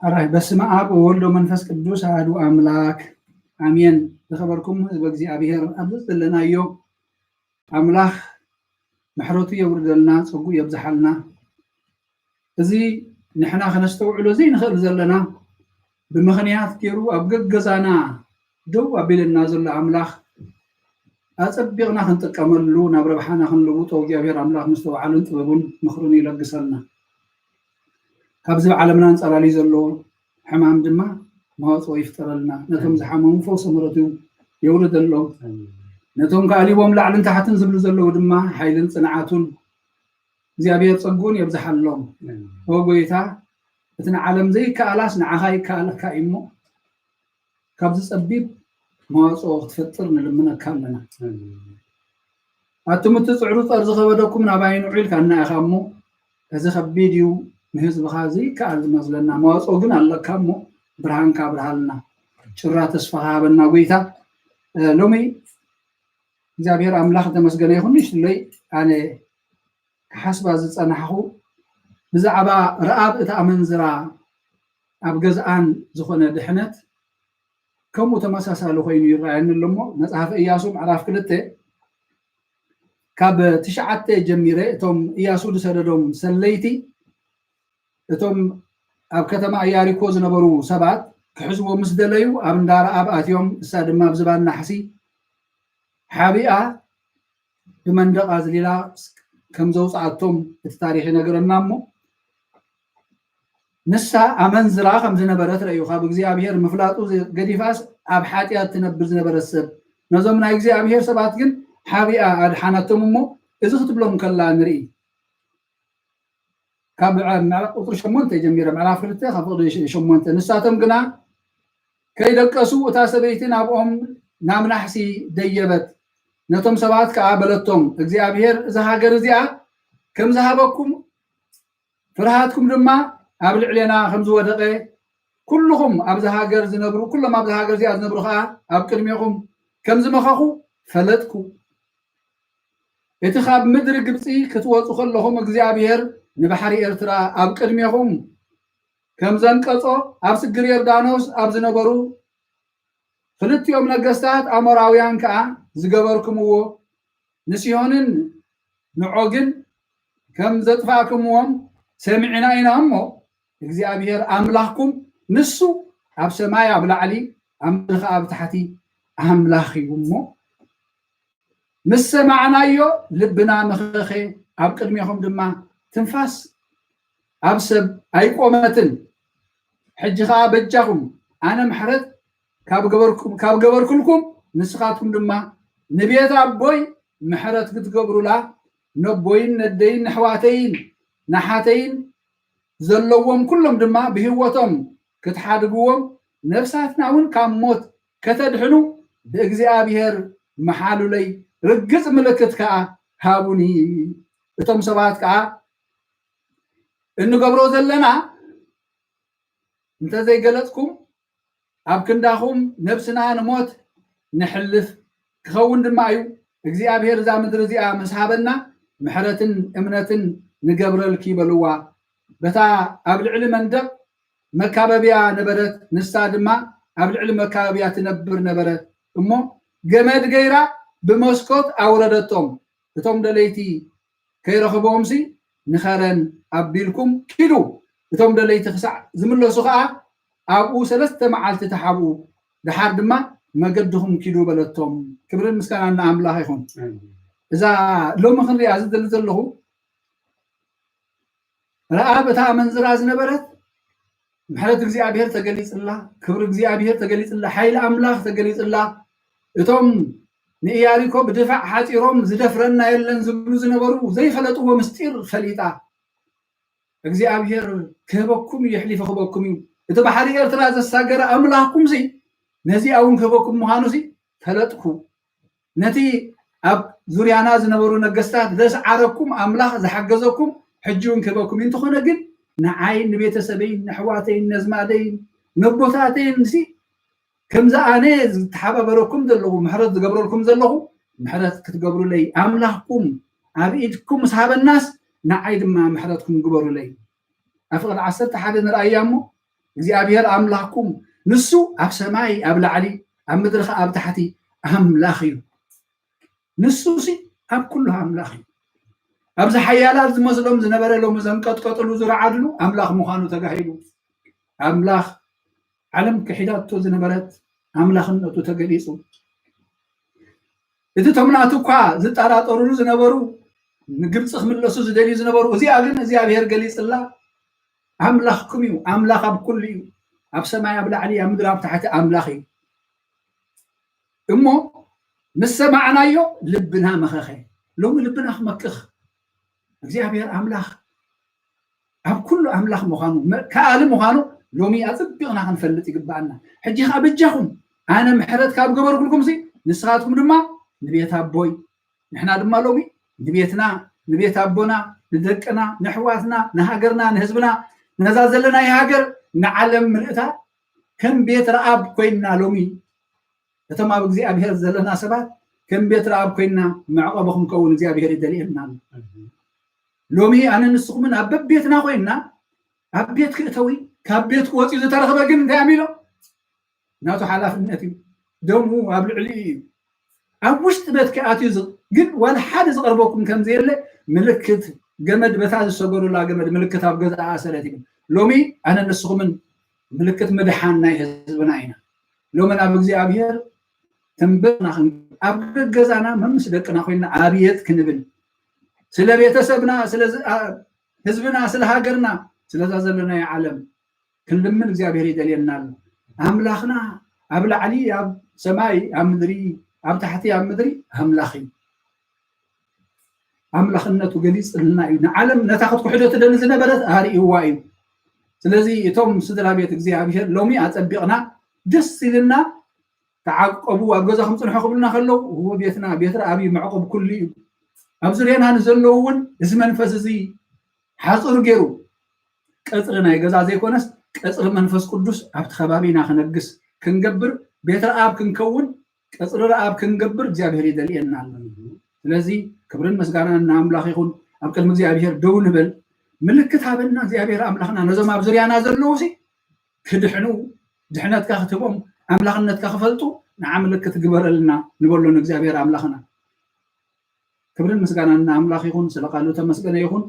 A: أراي بس ما أب وولد منفس قدوس هادو أملاك آمين تخبركم بجزي أبيهر أبز لنا يوم أملاك محروتي يورد لنا صقو يبزحلنا زي نحنا خنستوعلو زي نخل زلنا بمخنيات كيرو أبقى جزانا دو أبيل النازل أملاك أصبغنا خنتقملو نبر بحنا خنلوطو እግዚአብሔር አምላክ መስተዋዕልን ጥበቡን ምኽሩን ይለግሰልና ካብዚ ዓለምና እንጸላሊ ዘሎ ሕማም ድማ ማወጾ ይፍጠረልና ነቶም ዝሓመሙ ፈውሲ ምሕረቱ የውርደሎም ነቶም ካሊቦም ላዕልን ታሕትን ዝብሉ ዘለዉ ድማ ሓይልን ጽንዓቱን እግዚአብሔር ጸጉን የብዝሓሎም ወጎይታ እቲ ዓለም ዘይከኣላስ ንዓኻ ይከኣለካ እሞ ካብዚ ጸቢብ ማወጾ ክትፈጥር ንልምነካ ኣለና ኣትምት ጽዕሩ ጠርዚ ኸበደኩም ናባይኑ ዒልካ እናኢኻ እሞ እዚ ከቢድ እዩ ንህዝብኻ ዘይከኣል ዝመስለና ማወጾ ግን ኣለካ እሞ ብርሃንካ ብርሃልና ጭራ ተስፋኻ ሃበና ጎይታ ሎሚ እግዚአብሔር ኣምላኽ ተመስገነ ይኹን ንሽለይ ኣነ ክሓስባ ዝጸናሕኹ ብዛዕባ ረኣብ እታ ኣመንዝራ ኣብ ገዝኣን ዝኾነ ድሕነት ከምኡ ተመሳሳሊ ኮይኑ ይረአየኒ ኣሎ እሞ መጽሓፍ ኢያሱ ምዕራፍ 2 ካብ 9 ጀሚረ እቶም ኢያሱ ዝሰደዶም ሰለይቲ እቶም ኣብ ከተማ ኢያሪኮ ዝነበሩ ሰባት ክሕዝቦ ምስ ደለዩ ኣብ እንዳራ ኣብ ኣትዮም እሳ ድማ ብዝባን ናሕሲ ሓቢኣ ብመንደቕ ኣዝሊላ ከም ዘውፅኣቶም እቲ ታሪክ ይነግረና እሞ ንሳ ኣመንዝራ ከም ዝነበረት ረእዩ ካብ እግዚኣብሔር ምፍላጡ ገዲፋስ ኣብ ሓጢኣት ትነብር ዝነበረት ሰብ ነዞም ናይ እግዚኣብሔር ሰባት ግን ሓቢኣ ኣድሓናቶም እሞ እዚ ክትብሎም ከላ ንርኢ ካብ ቁጥሪ 8 ጀሚረ ምዕራፍ 2 ካብ ቁጥሪ 8 ንሳቶም ግና ከይደቀሱ እታ ሰበይቲ ናብኦም ናብ ናሕሲ ደየበት ነቶም ሰባት ከዓ በለቶም እግዚኣብሔር እዚ ሃገር እዚኣ ከም ዝሃበኩም ፍርሃትኩም ድማ ኣብ ልዕልና ከም ዝወደቀ ኩልኩም ኣብዚ ሃገር ዝነብሩ ኩሎም ኣብዚ ሃገር እዚኣ ዝነብሩ ከዓ ኣብ ቅድሚኹም ከም ዝመኸኹ ፈለጥኩ እቲ ካብ ምድሪ ግብፂ ክትወፁ ከለኹም እግዚኣብሔር ንባሕሪ ኤርትራ ኣብ ቅድሚኹም ከም ዘንቀጾ ኣብ ስግር ዮርዳኖስ ኣብ ዝነበሩ ክልቲኦም ነገስታት ኣሞራውያን ከዓ ዝገበርክምዎ ንሲሆንን ንዖግን ከም ዘጥፋእክምዎም ሰሚዕና ኢና እሞ እግዚአብሔር ኣምላኽኩም ንሱ ኣብ ሰማይ ኣብ ላዕሊ ኣብ ምድሪ ኣብ ታሕቲ ኣምላኽ እዩ እሞ ምስ ሰማዕናዮ ልብና መኸኸ ኣብ ቅድሚኹም ድማ ትንፋስ ኣብ ሰብ ኣይቆመትን ሕጂ ከዓ በጃኹም ኣነ ምሕረት ካብ ገበርኩልኩም ንስኻትኩም ድማ ንቤት ኣቦይ ምሕረት ክትገብሩላ ነቦይን ነደይን ኣሕዋተይን ናሓተይን ዘለዎም ኩሎም ድማ ብህወቶም ክትሓድግዎም ነፍሳትና እውን ካብ ሞት ከተድሕኑ ብእግዚአብሔር መሓሉለይ ርግፅ ምልክት ከዓ ሃቡኒ እቶም ሰባት ከዓ እንገብሮ ዘለና እንተዘይገለጽኩም ኣብ ክንዳኹም ነብስና ንሞት ንሕልፍ ክኸውን ድማ እዩ እግዚአብሔር እዛ ምድሪ እዚኣ ምስ ሃበና ምሕረትን እምነትን ንገብረልኪ ይበልዋ በታ ኣብ ልዕሊ መንደቕ መካበቢያ ነበረት ንሳ ድማ ኣብ ልዕሊ መካበቢያ ትነብር ነበረት እሞ ገመድ ገይራ ብመስኮት ኣውረደቶም እቶም ደለይቲ ከይረኽቦምሲ ንኸረን ኣቢልኩም ኪዱ እቶም ደለይቲ ክሳዕ ዝምለሱ ከዓ ኣብኡ 3 መዓልቲ ተሓብኡ ድሓር ድማ መገድኹም ኪዱ በለቶም ክብርን ምስጋናን ንኣምላኽ ይኹን እዛ ሎሚ ክንሪኣ ዝደሊ ዘለኹ ረኣብ እታ ኣመንዝራ ዝነበረት ምሕረት እግዚኣብሔር ተገሊፅላ ክብሪ እግዚኣብሔር ተገሊፅላ ሓይሊ ኣምላኽ ተገሊፅላ እቶም ንኢያሪኮ ብድፋዕ ሓፂሮም ዝደፍረና የለን ዝብሉ ዝነበሩ ዘይፈለጥዎ ምስጢር ፈሊጣ እግዚአብሔር ክህበኩም ይሕሊፍ ክህበኩም እዩ እቲ ባሕሪ ኤርትራ ዘሳገረ ኣምላኽኩም ሲ ነዚ እውን ክህበኩም ምዃኑ ሲ ፈለጥኩ ነቲ ኣብ ዙርያና ዝነበሩ ነገስታት ዘስዓረኩም ኣምላኽ ዝሓገዘኩም ሕጂ እውን ክህበኩም እንተኾነ ግን ንዓይን ንቤተሰበይን ንኣሕዋተይን ነዝማደይን ነቦታተይን ሲ ከምዛ ኣነ ዝተሓባበረኩም ዘለኹ ምሕረት ዝገብረልኩም ዘለኹ ምሕረት ክትገብሩለይ ኣምላኽኩም ኣብ ኢድኩም ምስ ሃበናስ ንዓይ ድማ ምሕረትኩም ግበሩለይ ኣብ ፍቕዲ 11 ንርኣያ እሞ እግዚአብሔር አምላኩም ንሱ ኣብ ሰማይ ኣብ ላዕሊ ኣብ ምድሪ ኣብ ታሕቲ ኣምላኽ እዩ ንሱ ኣብ ኩሉ ኣምላኽ እዩ ኣብዚ ሓያላት ዝመስሎም ዝነበረሎም ዘንቀጥቀጥሉ ዝረዓድሉ ኣምላኽ ምዃኑ ተጋሂሉ ኣምላኽ ዓለም ክሒዳቶ ዝነበረት ኣምላኽነቱ ተገሊጹ እቲ ተምናቱ እኳ ዝጠራጠሩሉ ዝነበሩ ንግብፂ ክምለሱ ዝደልዩ ዝነበሩ እዚኣ ግን እግዚኣብሔር ገሊፅላ ኣምላኽኩም እዩ ኣምላኽ ኣብ ኩሉ እዩ ኣብ ሰማይ ኣብ ላዕሊ ኣብ ምድሪ ኣብ ታሕቲ ኣምላኽ እዩ እሞ ምስ ሰማዕናዮ ልብና መኸኸ ሎሚ ልብና ክመክኽ እግዚአብሔር ኣምላኽ ኣብ ኩሉ ኣምላኽ ምዃኑ ከኣሊ ምዃኑ ሎሚ ኣፅቢቕና ክንፈልጥ ይግባአና ሕጂ ኸ ብጃኹም ኣነ ምሕረት ካብ ገበርኩልኩም ንስኻትኩም ድማ ንቤት ኣቦይ ንሕና ድማ ሎሚ ንቤትና ንቤት ኣቦና ንደቅና ንሕዋትና ንሃገርና ንህዝብና ነዛ ዘለና ሃገር ንዓለም ምልእታ ከም ቤት ረኣብ ኮይና ሎሚ እቶም ኣብ እግዚኣብሔር ዘለና ሰባት ከም ቤት ረኣብ ኮይና መዕቆቢ ክንከውን እግዚኣብሔር ይደልየና ሎሚ ኣነ ንስኹምን ኣብ በቤትና ኮይና ኣብ ቤት ክእተዊ ካብ ቤት ክወፂኡ ዝተረኸበ ግን እንታይ ኣሚሎ ናቱ ሓላፍነት እዩ ደሙ ኣብ ልዕሊ እዩ ኣብ ውሽጢ ቤት ክኣትዩ ግን ዋላ ሓደ ዝቐርበኩም ከም ዘየለ ምልክት ገመድ በታ ዝሰገሩላ ገመድ ምልክት ኣብ ገዛ ኣሰረት እዩ ሎሚ ኣነ ንስኹምን ምልክት ምድሓን ናይ ህዝብና ኢና ሎሚ ናብ እግዚኣብሔር ተንበርና ኣብ ገዛና መምስ ደቅና ኮይና ኣብየት ክንብል ስለ ቤተሰብና ስለ ህዝብና ስለ ሃገርና ስለዛ ዘለናዮ ዓለም ክንልምን እግዚአብሔር ይደልየና ኣምላኽና ኣብ ላዕሊ ኣብ ሰማይ ኣብ ምድሪ ኣብ ታሕቲ ኣብ ምድሪ ኣምላኽ እዩ ኣምላኽነቱ ገሊፅልና እዩ ንዓለም ነታ ክትኩሕዶ ትደሊ ዝነበረት ኣርእይዋ እዩ ስለዚ እቶም ስድራ ቤት እግዚአብሔር ሎሚ ኣፀቢቕና ደስ ኢልና ተዓቆቡ ኣብ ገዛኹም ፅንሑ ክብሉና ከለዉ ህዎ ቤትና ቤት ረኣቢ መዕቆብ ኩሉ እዩ ኣብ ዙርያና ንዘለዉ እውን እዚ መንፈስ እዚ ሓፁር ገይሩ ቀፅሪ ናይ ገዛ ዘይኮነስ ቀፅሪ መንፈስ ቅዱስ ኣብቲ ከባቢና ክነግስ ክንገብር ቤት ረኣብ ክንከውን ቀፅሪ ረኣብ ክንገብር እግዚኣብሔር ይደልየና ኣሎ ስለዚ ክብርን ምስጋናን ንኣምላኽ ይኹን ኣብ ቅድሚ እግዚኣብሔር ደው ንበል ምልክት ሃበና እግዚኣብሔር ኣምላኽና ነዞም ኣብ ዙርያና ዘለዉ ክድሕኑ ድሕነትካ ክትቦም ኣምላኽነትካ ክፈልጡ ንዓ ምልክት ግበረልና ንበሎ ንእግዚኣብሔር ኣምላኽና ክብርን ምስጋናን ንኣምላኽ ይኹን ስለ ቃሉ ተመስገነ ይኹን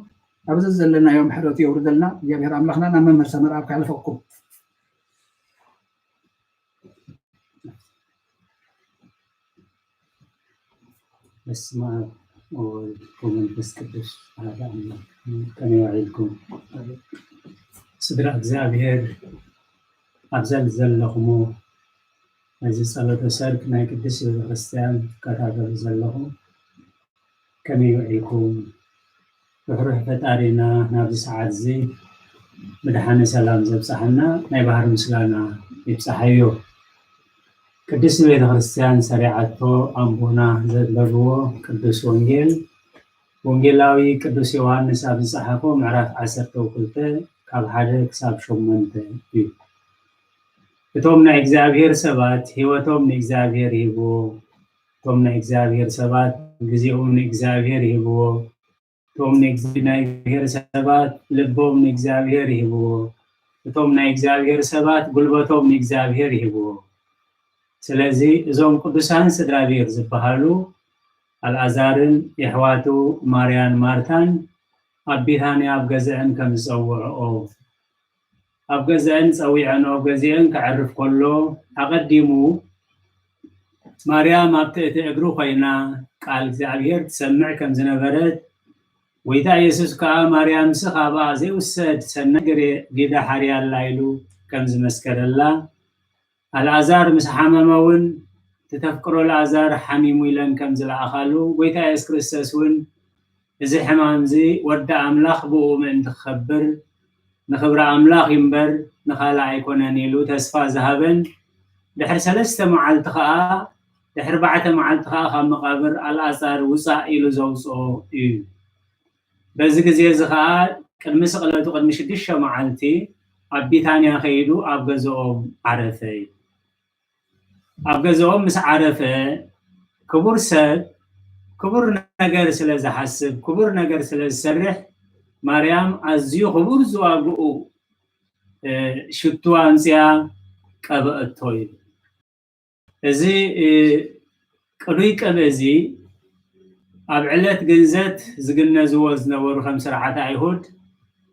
A: ኣብዚ ዘለናዮም ሕረቱ የውርደልና እግዚኣብሔር ኣምላኽና ናብ መምህር ሰመር ኣብ ካሕልፈኩም
E: በስመ አብ ወወልድ ወመንፈስ ቅዱስ አሐዱ አምላክ ከመይ ዋዒልኩም ስድራ እግዚአብሔር ኣብዘን ዘለኹሞ እዚ ጸሎተ ሰርክ ናይ ቅዱስ ቤተክርስትያን ትከታተሉ ዘለኹም ከመይ ዋዒልኩም ብሕሩሕ ፈጣሪና ናብዚ ሰዓት እዚ ብድሓነ ሰላም ዘብፅሐና ናይ ባህሪ ምስጋና ይብፅሐዮ ቅዱስ ቤተክርስትያን ሰሪዓቶ ኣንቦና ዘለብዎ ቅዱስ ወንጌል ወንጌላዊ ቅዱስ ዮሐንስ ኣብ ዝፀሓፎ ምዕራፍ 12 ካብ 1 ክሳብ 8 እዩ እቶም ናይ እግዚአብሔር ሰባት ህይወቶም ንእግዚአብሔር ይህብዎ እቶም ናይ እግዚአብሔር ሰባት ግዚኦም ንእግዚአብሔር ይህብዎ እቶም ናይ እግዚአብሔር ሰባት ልቦም ንእግዚአብሔር ይህብዎ እቶም ናይ እግዚአብሔር ሰባት ጉልበቶም ንእግዚአብሔር ይህብዎ ስለዚ እዞም ቅዱሳን ስድራ ቤት ዝበሃሉ አልዓዛርን የሕዋቱ ማርያን ማርታን ኣብ ቢታንያ ኣብ ገዝአን ከም ዝፀውዕኦ ኣብ ገዝአን ፀዊዐን ኣብ ገዝአን ክዕርፍ ከሎ ኣቐዲሙ ማርያም ኣብ ትእቲ እግሩ ኮይና ቃል እግዚአብሔር ትሰምዕ ከም ዝነበረት ወይታ ኢየሱስ ከዓ ማርያም ስኻባ ዘይውሰድ ሰናይ ጌዳ ሓርያላ ኢሉ ከም ዝመስከረላ አልዓዛር ምስ ሓመመውን ተተፍቅሮ አልዓዛር ሓሚሙ ኢለን ከም ዝለኣኻሉ ጎይታ ኢየሱስ ክርስቶስ እውን እዚ ሕማም እዚ ወዲ ኣምላኽ ብኡ ምእንቲ ክኸብር ንኽብሪ ኣምላኽ ይምበር ንኻልእ ኣይኮነን ኢሉ ተስፋ ዝሃበን ድሕሪ 3 መዓልቲ ከዓ ድሕሪ 4 መዓልቲ ከዓ ካብ መቃብር አልዓዛር ውፃእ ኢሉ ዘውፅኦ እዩ በዚ ግዜ እዚ ከዓ ቅድሚ ስቕለቱ ቅድሚ 6 መዓልቲ ኣብ ቢታንያ ከይዱ ኣብ ገዝኦም ዓረፈ ኣብ ገዝኦም ምስ ዓረፈ ክቡር ሰብ ክቡር ነገር ስለ ዝሓስብ ክቡር ነገር ስለ ዝሰርሕ ማርያም ኣዝዩ ክቡር ዝዋግኡ ሽቱ ኣንፅያ ቀብአቶ እዩ እዚ ቅዱይ ቀብእ እዚ ኣብ ዕለት ግንዘት ዝግነዝዎ ዝነበሩ ከም ስርዓት ኣይሁድ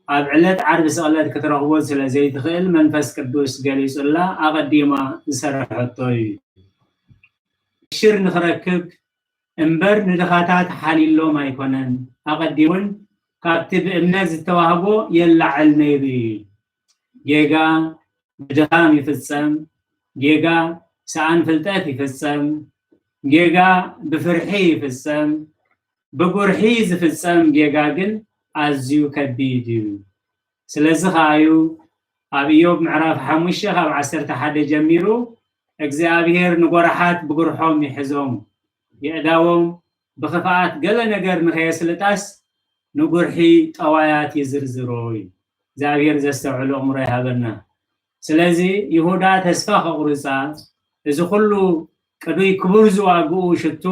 E: ኣብ ዕለት ዓርቢ ስቕለት ክትረኽቦ ስለ ዘይትኽእል መንፈስ ቅዱስ ገሊጹላ ኣቐዲማ ዝሰርሐቶ እዩ ሽር ንኽረክብ እምበር ንድኻታት ሓሊሎም ኣይኮነን ኣቐዲሙን ካብቲ ብእምነት ዝተዋህቦ የላዓል ነይሩ እዩ ጌጋ ብድኻም ይፍጸም ጌጋ ሰኣን ፍልጠት ይፍጸም ጌጋ ብፍርሒ ይፍጸም ብጉርሒ ዝፍጸም ጌጋ ግን ኣዝዩ ከቢድ እዩ ስለዚ ኸኣዩ ኣብ ኢዮብ ምዕራፍ 5 ካብ 11 ጀሚሩ እግዚአብሔር ንጎርሓት ብጉርሖም ይሕዞም የእዳዎም ብኽፍኣት ገለ ነገር ንኸየስልጣስ ንጉርሒ ጠዋያት ይዝርዝሮ እዩ እግዚአብሔር ዘስተውዕሎ እምሮ ይሃበና ስለዚ ይሁዳ ተስፋ ከቑርፃ እዚ ኩሉ ቅዱይ ክቡር ዝዋግኡ ሽቱ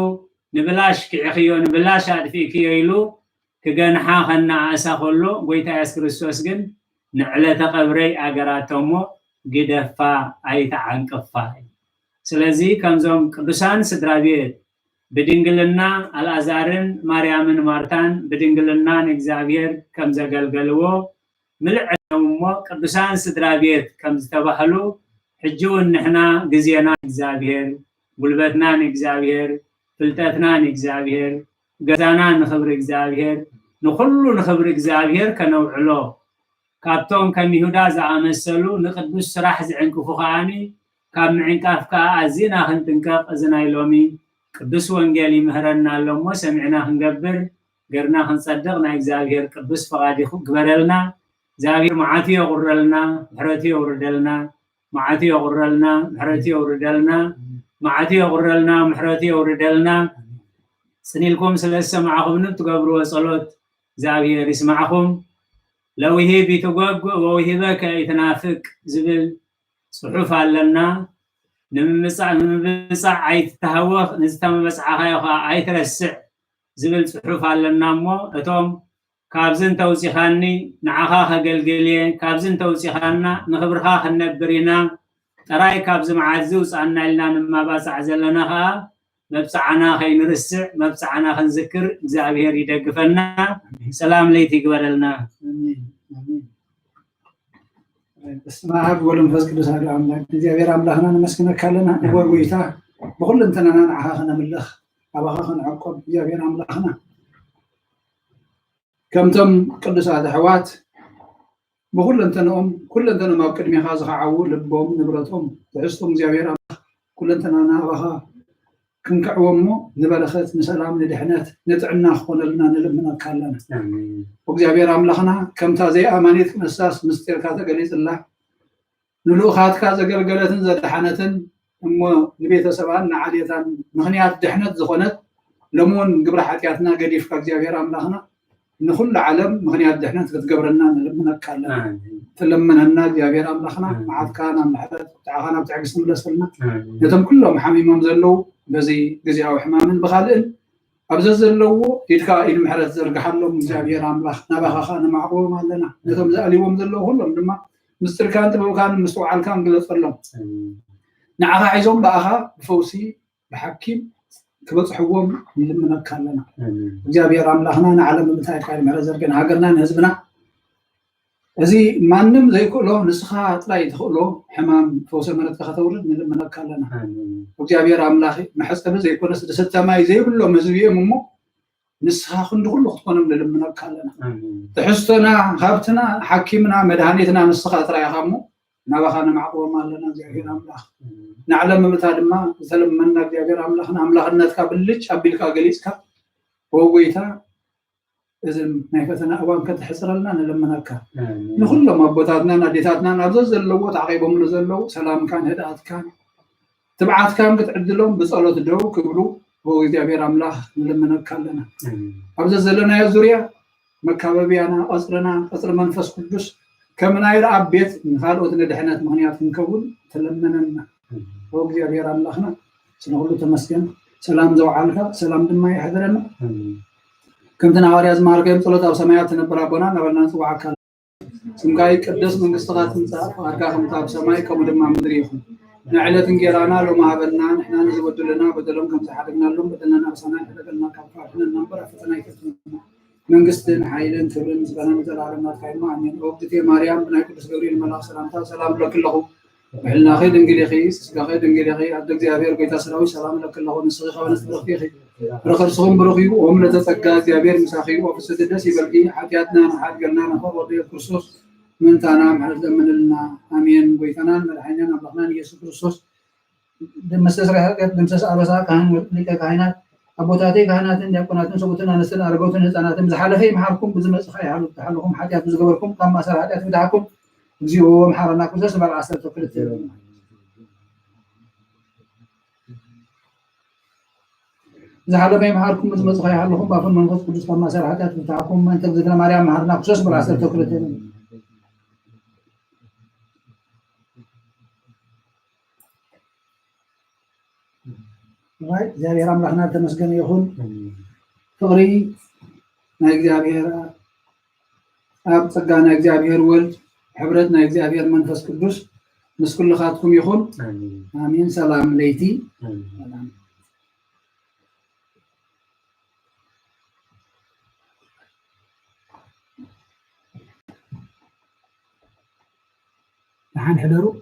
E: ንብላሽ ክዕኽዮ ንብላሽ ኣድፊእክዮ ኢሉ ክገንሓ ኸናኣእሳ ከሎ ጎይታ ኢየሱስ ክርስቶስ ግን ንዕለተ ቀብረይ ኣገራቶሞ ግደፋ ኣይተዓንቅፋ ስለዚ ከምዞም ቅዱሳን ስድራ ቤት ብድንግልና አልዓዛርን ማርያምን ማርታን ብድንግልና ንእግዚአብሔር ከም ዘገልገልዎ ምልዕነሞ ቅዱሳን ስድራ ቤት ከም ዝተባህሉ ሕጂ እውን ንሕና ግዜና እግዚአብሔር ጉልበትና ንእግዚአብሔር ፍልጠትና ንእግዚአብሔር ገዛና ንኽብሪ እግዚአብሔር ንኹሉ ንኽብሪ እግዚአብሔር ከነውዕሎ ካብቶም ከም ይሁዳ ዝኣመሰሉ ንቅዱስ ስራሕ ዝዕንቅፉ ከዓኒ ካብ ምዕንቃፍ ከዓ ኣዝና ክንጥንቀቕ እዚ ናይ ሎሚ ቅዱስ ወንጌል ይምህረና ኣሎሞ ሰሚዕና ክንገብር ገርና ክንጸድቕ ናይ እግዚአብሔር ቅዱስ ፈቃድ ይግበረልና እግዚአብሔር መዓቱ የቁረልና ምሕረቱ የውርደልና መዓቱ የቁረልና ምሕረቱ የውርደልና መዓቱ የቁረልና ምሕረቱ የውርደልና ስኒልኩም ስለሰማዕኹም ትገብርዎ ጸሎት እግዚአብሔር ይስማዕኹም ለውሂብ ይትጓጉእ ወውሂበከ ይትናፍቅ ዝብል ጽሑፍ ኣለና ንምምጻእ ኣይትተሃወኽ ንዝተመጽዓኻዮ ኸ ኣይትረስዕ ዝብል ጽሑፍ ኣለና እሞ እቶም ካብዝን ተውፂኻኒ ንዓኻ ኸገልግልየ ካብዝን ተውፂኻና ንኽብርኻ ክንነብር ኢና ጥራይ ካብዚ መዓዝ ውፃእና ኢልና ንማባፃዕ ዘለና ኸዓ መብፃዕና ከይንርስዕ መብፃዕና ክንዝክር እግዚአብሔር ይደግፈና ሰላም ለይቲ ይግበረልና
A: በስመ አብ ወወልድ ወመንፈስ ቅዱስ አሐዱ አምላክ እግዚአብሔር አምላክና ንመስግነካ ኣለና ንጎይታ ብኩሉ እንተናና ንዓኻ ክነምልኽ ኣባኻ ክንዕቆብ እግዚአብሔር አምላክና ከምቶም ቅዱሳት ኣሕዋት ብኩሉ እንተንኦም ኩሉ እንተንኦም ኣብ ቅድሚኻ ዝኸዓው ልቦም ንብረቶም ትዕስቶም እግዚአብሔር አምላክ ኩሉ እንተናና ኣባኻ ክንክዕዎሞ ንበረኸት ንሰላም ንድሕነት ንጥዕና ክኾነልና ንልምነካ ኣለና እግዚአብሔር አምላክና ከምታ ዘይኣማኒት ቅንሳስ ምስጢርካ ተገሊፅላ ንልኡኻትካ ዘገልገለትን ዘድሓነትን እሞ ንቤተሰባን ንዓልየታን ምክንያት ድሕነት ዝኾነት ለሞን ግብረ ሓጢኣትና ገዲፍካ እግዚአብሔር አምላክና ንኩሉ ዓለም ምክንያት ድሕነት ክትገብረና ንልምነካ ኣለና ትለምነና እግዚአብሔር አምላክና መዓትካ ናብ ምሕረት ብትዓኻ ናብ ትዕግስቲ ንብለሰልና ነቶም ኩሎም ሓሚሞም ዘለው በዚ ግዜያዊ ሕማምን ብኻልእን ኣብዚ ዘለዎ ኢድካ ኢድ ምሕረት ዘርግሓሎም እግዚአብሔር አምላክ ናባኻኻ ንማዕቆቦም ኣለና ነቶም ዘኣልይዎም ዘለው ኩሎም ድማ ምስጢርካን ጥበብካን ምስትውዓልካን ግለፀሎም ንዓኻ ሒዞም በኣኻ ብፈውሲ ብሓኪም ክበፅሕዎም ንልምነካ ኣለና እግዚአብሔር አምላክና ንዓለም ምንታይ ኢድካ ኢድ ምሕረት ዘርግን ሃገርና ንህዝብና እዚ ማንም ዘይክእሎ ንስኻ ጥራይ ትኽእሎ ሕማም ፈውሰ መረትካ ከተውርድ ንልምነካ ኣለና እግዚአብሔር አምላክ መሕፀቢ ዘይኮነስ ዝስተ ማይ ዘይብሎም ህዝቢ እዮም እሞ ንስኻ ክንዲ ኩሉ ክትኮኖም ንልምነካ ኣለና ትሕዝቶና ሃብትና ሓኪምና መድሃኒትና ንስኻ ጥራይኻ እሞ ናባኻ ንማዕቆቦም ኣለና እግዚአብሔር አምላክ ንዓለም ምምታ ድማ ዝተለመና እግዚአብሔር አምላክና ኣምላኽነትካ ብልጭ ኣቢልካ ገሊፅካ ወጎይታ እዚ ናይ ፈተና እዋን ከተሕፅረልና ንልምነካ ንኩሎም ኣቦታትናን ኣዴታትናን ኣብዚ ዘለዎ ተዓቂቦምሉ ዘለው ሰላምካን ህድኣትካን ትብዓትካን ክትዕድሎም ብፀሎት ደው ክብሉ እግዚአብሔር አምላክ ንልምነካ ኣለና ኣብዚ ዘለናዮ ዙርያ መካበቢያና ቀፅርና ቀፅሪ መንፈስ ቅዱስ ከም ናይ ረኣብ ቤት ንካልኦት ንድሕነት ምክንያት ክንከውን ትለመነና እግዚአብሔር አምላክና ስለኩሉ ተመስገን ሰላም ዘውዓልካ ሰላም ድማ ይሕድረና ከምቲ ናዋርያ ዝማሃርከዮም ጸሎት ኣብ ሰማያት ትነብር ኣቦና ናበልና ንፅዋዓካ ስምካ ይቅደስ መንግስትካ ትምጻእ ፈቃድካ ከምታ ብሰማይ ከምኡ ድማ ምድሪ ይኹን ንዕለት እንጀራና ሎሚ ሃበና ንሕና ንዝበድለና በደሎም ከም ዝሓደግናሎም በደለና ኣርሳና ይሕደገልና ካብ ክፋትና ናበር ፈተና ይከትልና መንግስትን ሓይልን ክብርን ምስጋናን ዘለዓለም ናትካ ኢልና ኣሜን። ወቅትቴ ማርያም ብናይ ቅዱስ ገብርኤል መልኣክ ሰላምታ ሰላም ለክለኹ ምሕልናኺ ድንግል ኢኺ ስጋኺ ድንግል ኢኺ ኣደ እግዚኣብሔር ጎይታ ሰራዊት ሰላም ለክለኹ ንስኺ ኸበነስ ብረኽቲ ኢኺ ረኸርስኹም ብሩኽ እዩ ኦም ለተጸጋ እግዚኣብሔር ምሳኺ ወፍስቲ ደስ ይበልኪ ሓጢኣትና ንሓድገልና ንኸወዲ ክርስቶስ ምንታና ምሕረት ለምንልና ኣሜን። ጎይታናን መድሓኒናን ኣምላኽናን ኢየሱስ ክርስቶስ መስተስርያ ኃጢአት ድምሰስ ኣበሳ ካህን ሊቀ ካህናት ኣቦታተይ ካህናትን ዲያቆናትን ሰቡትን ኣንስትን ኣረጋውትን ህፃናትን ዝሓለፈ ይምሓርኩም ብዝመፅእ ሓለኹም ሓጢአት ዝገበርኩም ካብ ማእሰር ሓጢአት ፍትሓኩም እግዚኦ መሓረና ክርስቶስ በል 12 ዝሓለፈ ይምሓርኩም ብዝመፅእ ሓለኹም ባፉን መንፈስ ቅዱስ ካብ ማእሰር ሓጢአት ፍትሓኩም መንተ እግዝእትነ ማርያም መሓረና ክርስቶስ በል 12 እግዚአብሔር አምላክና ተመስገነ ይሁን። ፍቅሪ ናይ እግዚአብሔር ኣብ ጸጋ ናይ እግዚአብሔር ወልድ ሕብረት ናይ እግዚአብሔር መንፈስ ቅዱስ ምስ ኩልኻትኩም ይሁን አሜን። ሰላም ለይቲ نحن حضروا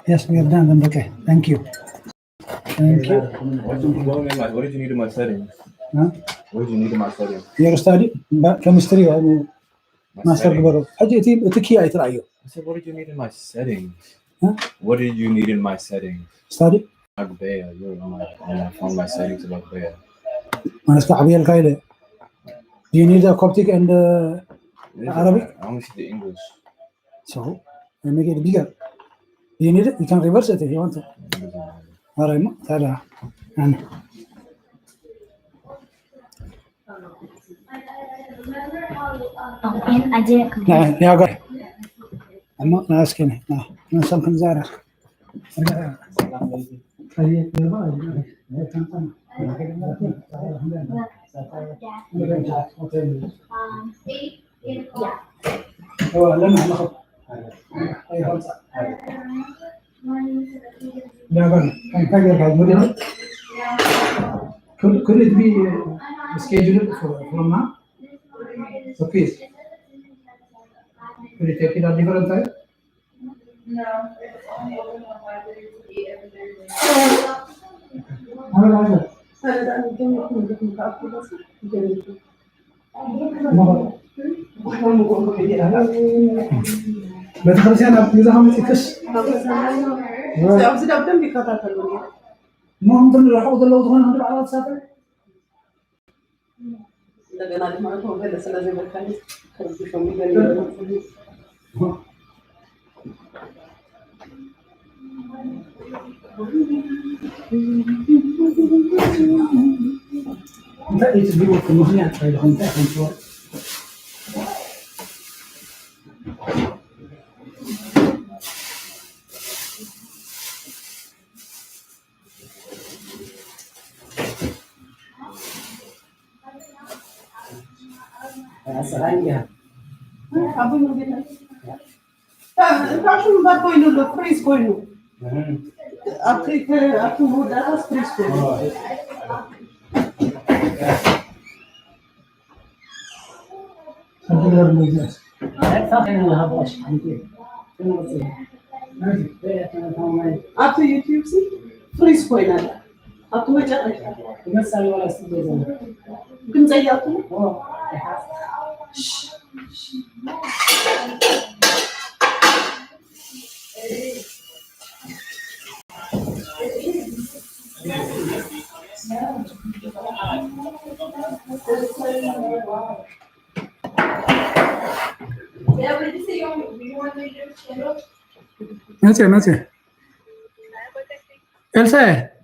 A: Yes, we have done them. Okay, thank you. Thank you.
C: What did you need in my settings?
A: Huh?
C: What did you need in my settings?
A: Your study chemistry or master guru. Ajiti itiki ay trayo.
C: I said, what did you need in my settings?
A: Huh?
C: What did you need in my settings?
A: Study.
C: Agbeya, you're on my phone. My settings of Agbeya.
A: Maska Abiel Kaile. Do you need the Coptic and Arabic?
C: I only see the English.
A: So, I make it bigger. You need it? You can reverse it if you want to. All right, tada. And
D: I didn't complete.
A: yeah, go ahead. I'm not asking it. No, something Zara. Could it be scheduled from now? So please. Could you take it at different time?
F: No, it's only open on Wednesday to 8 every Thursday.
A: ቤተክርስቲያን ኣብ ገዛኻ መፂክስ
F: ኣብዚ ደብደም ይከታተሉ
A: ምንትን ረሕቁ ዘለዉ ዝኾነ ክንዲ በዕላ ተሳተ
F: እንደገና ድማ ገለ ስለዘይበልካኒ ከርቢሾም ይገል
A: እንታይ እዩ ትግብት ምክንያት ባይልኹም እንታይ ከምትወ
F: ታሹም ባኮይኑ ፍሪዝ ኮይኑ ኣብቲ ሙዳታስ ፍሪዝ ኮይኑ ኣብቲ ዩቲዩብ ፍሪዝ ኮይና ኣብቲ መጨረሻ ግን ፀያቱ
A: Mete. Elsa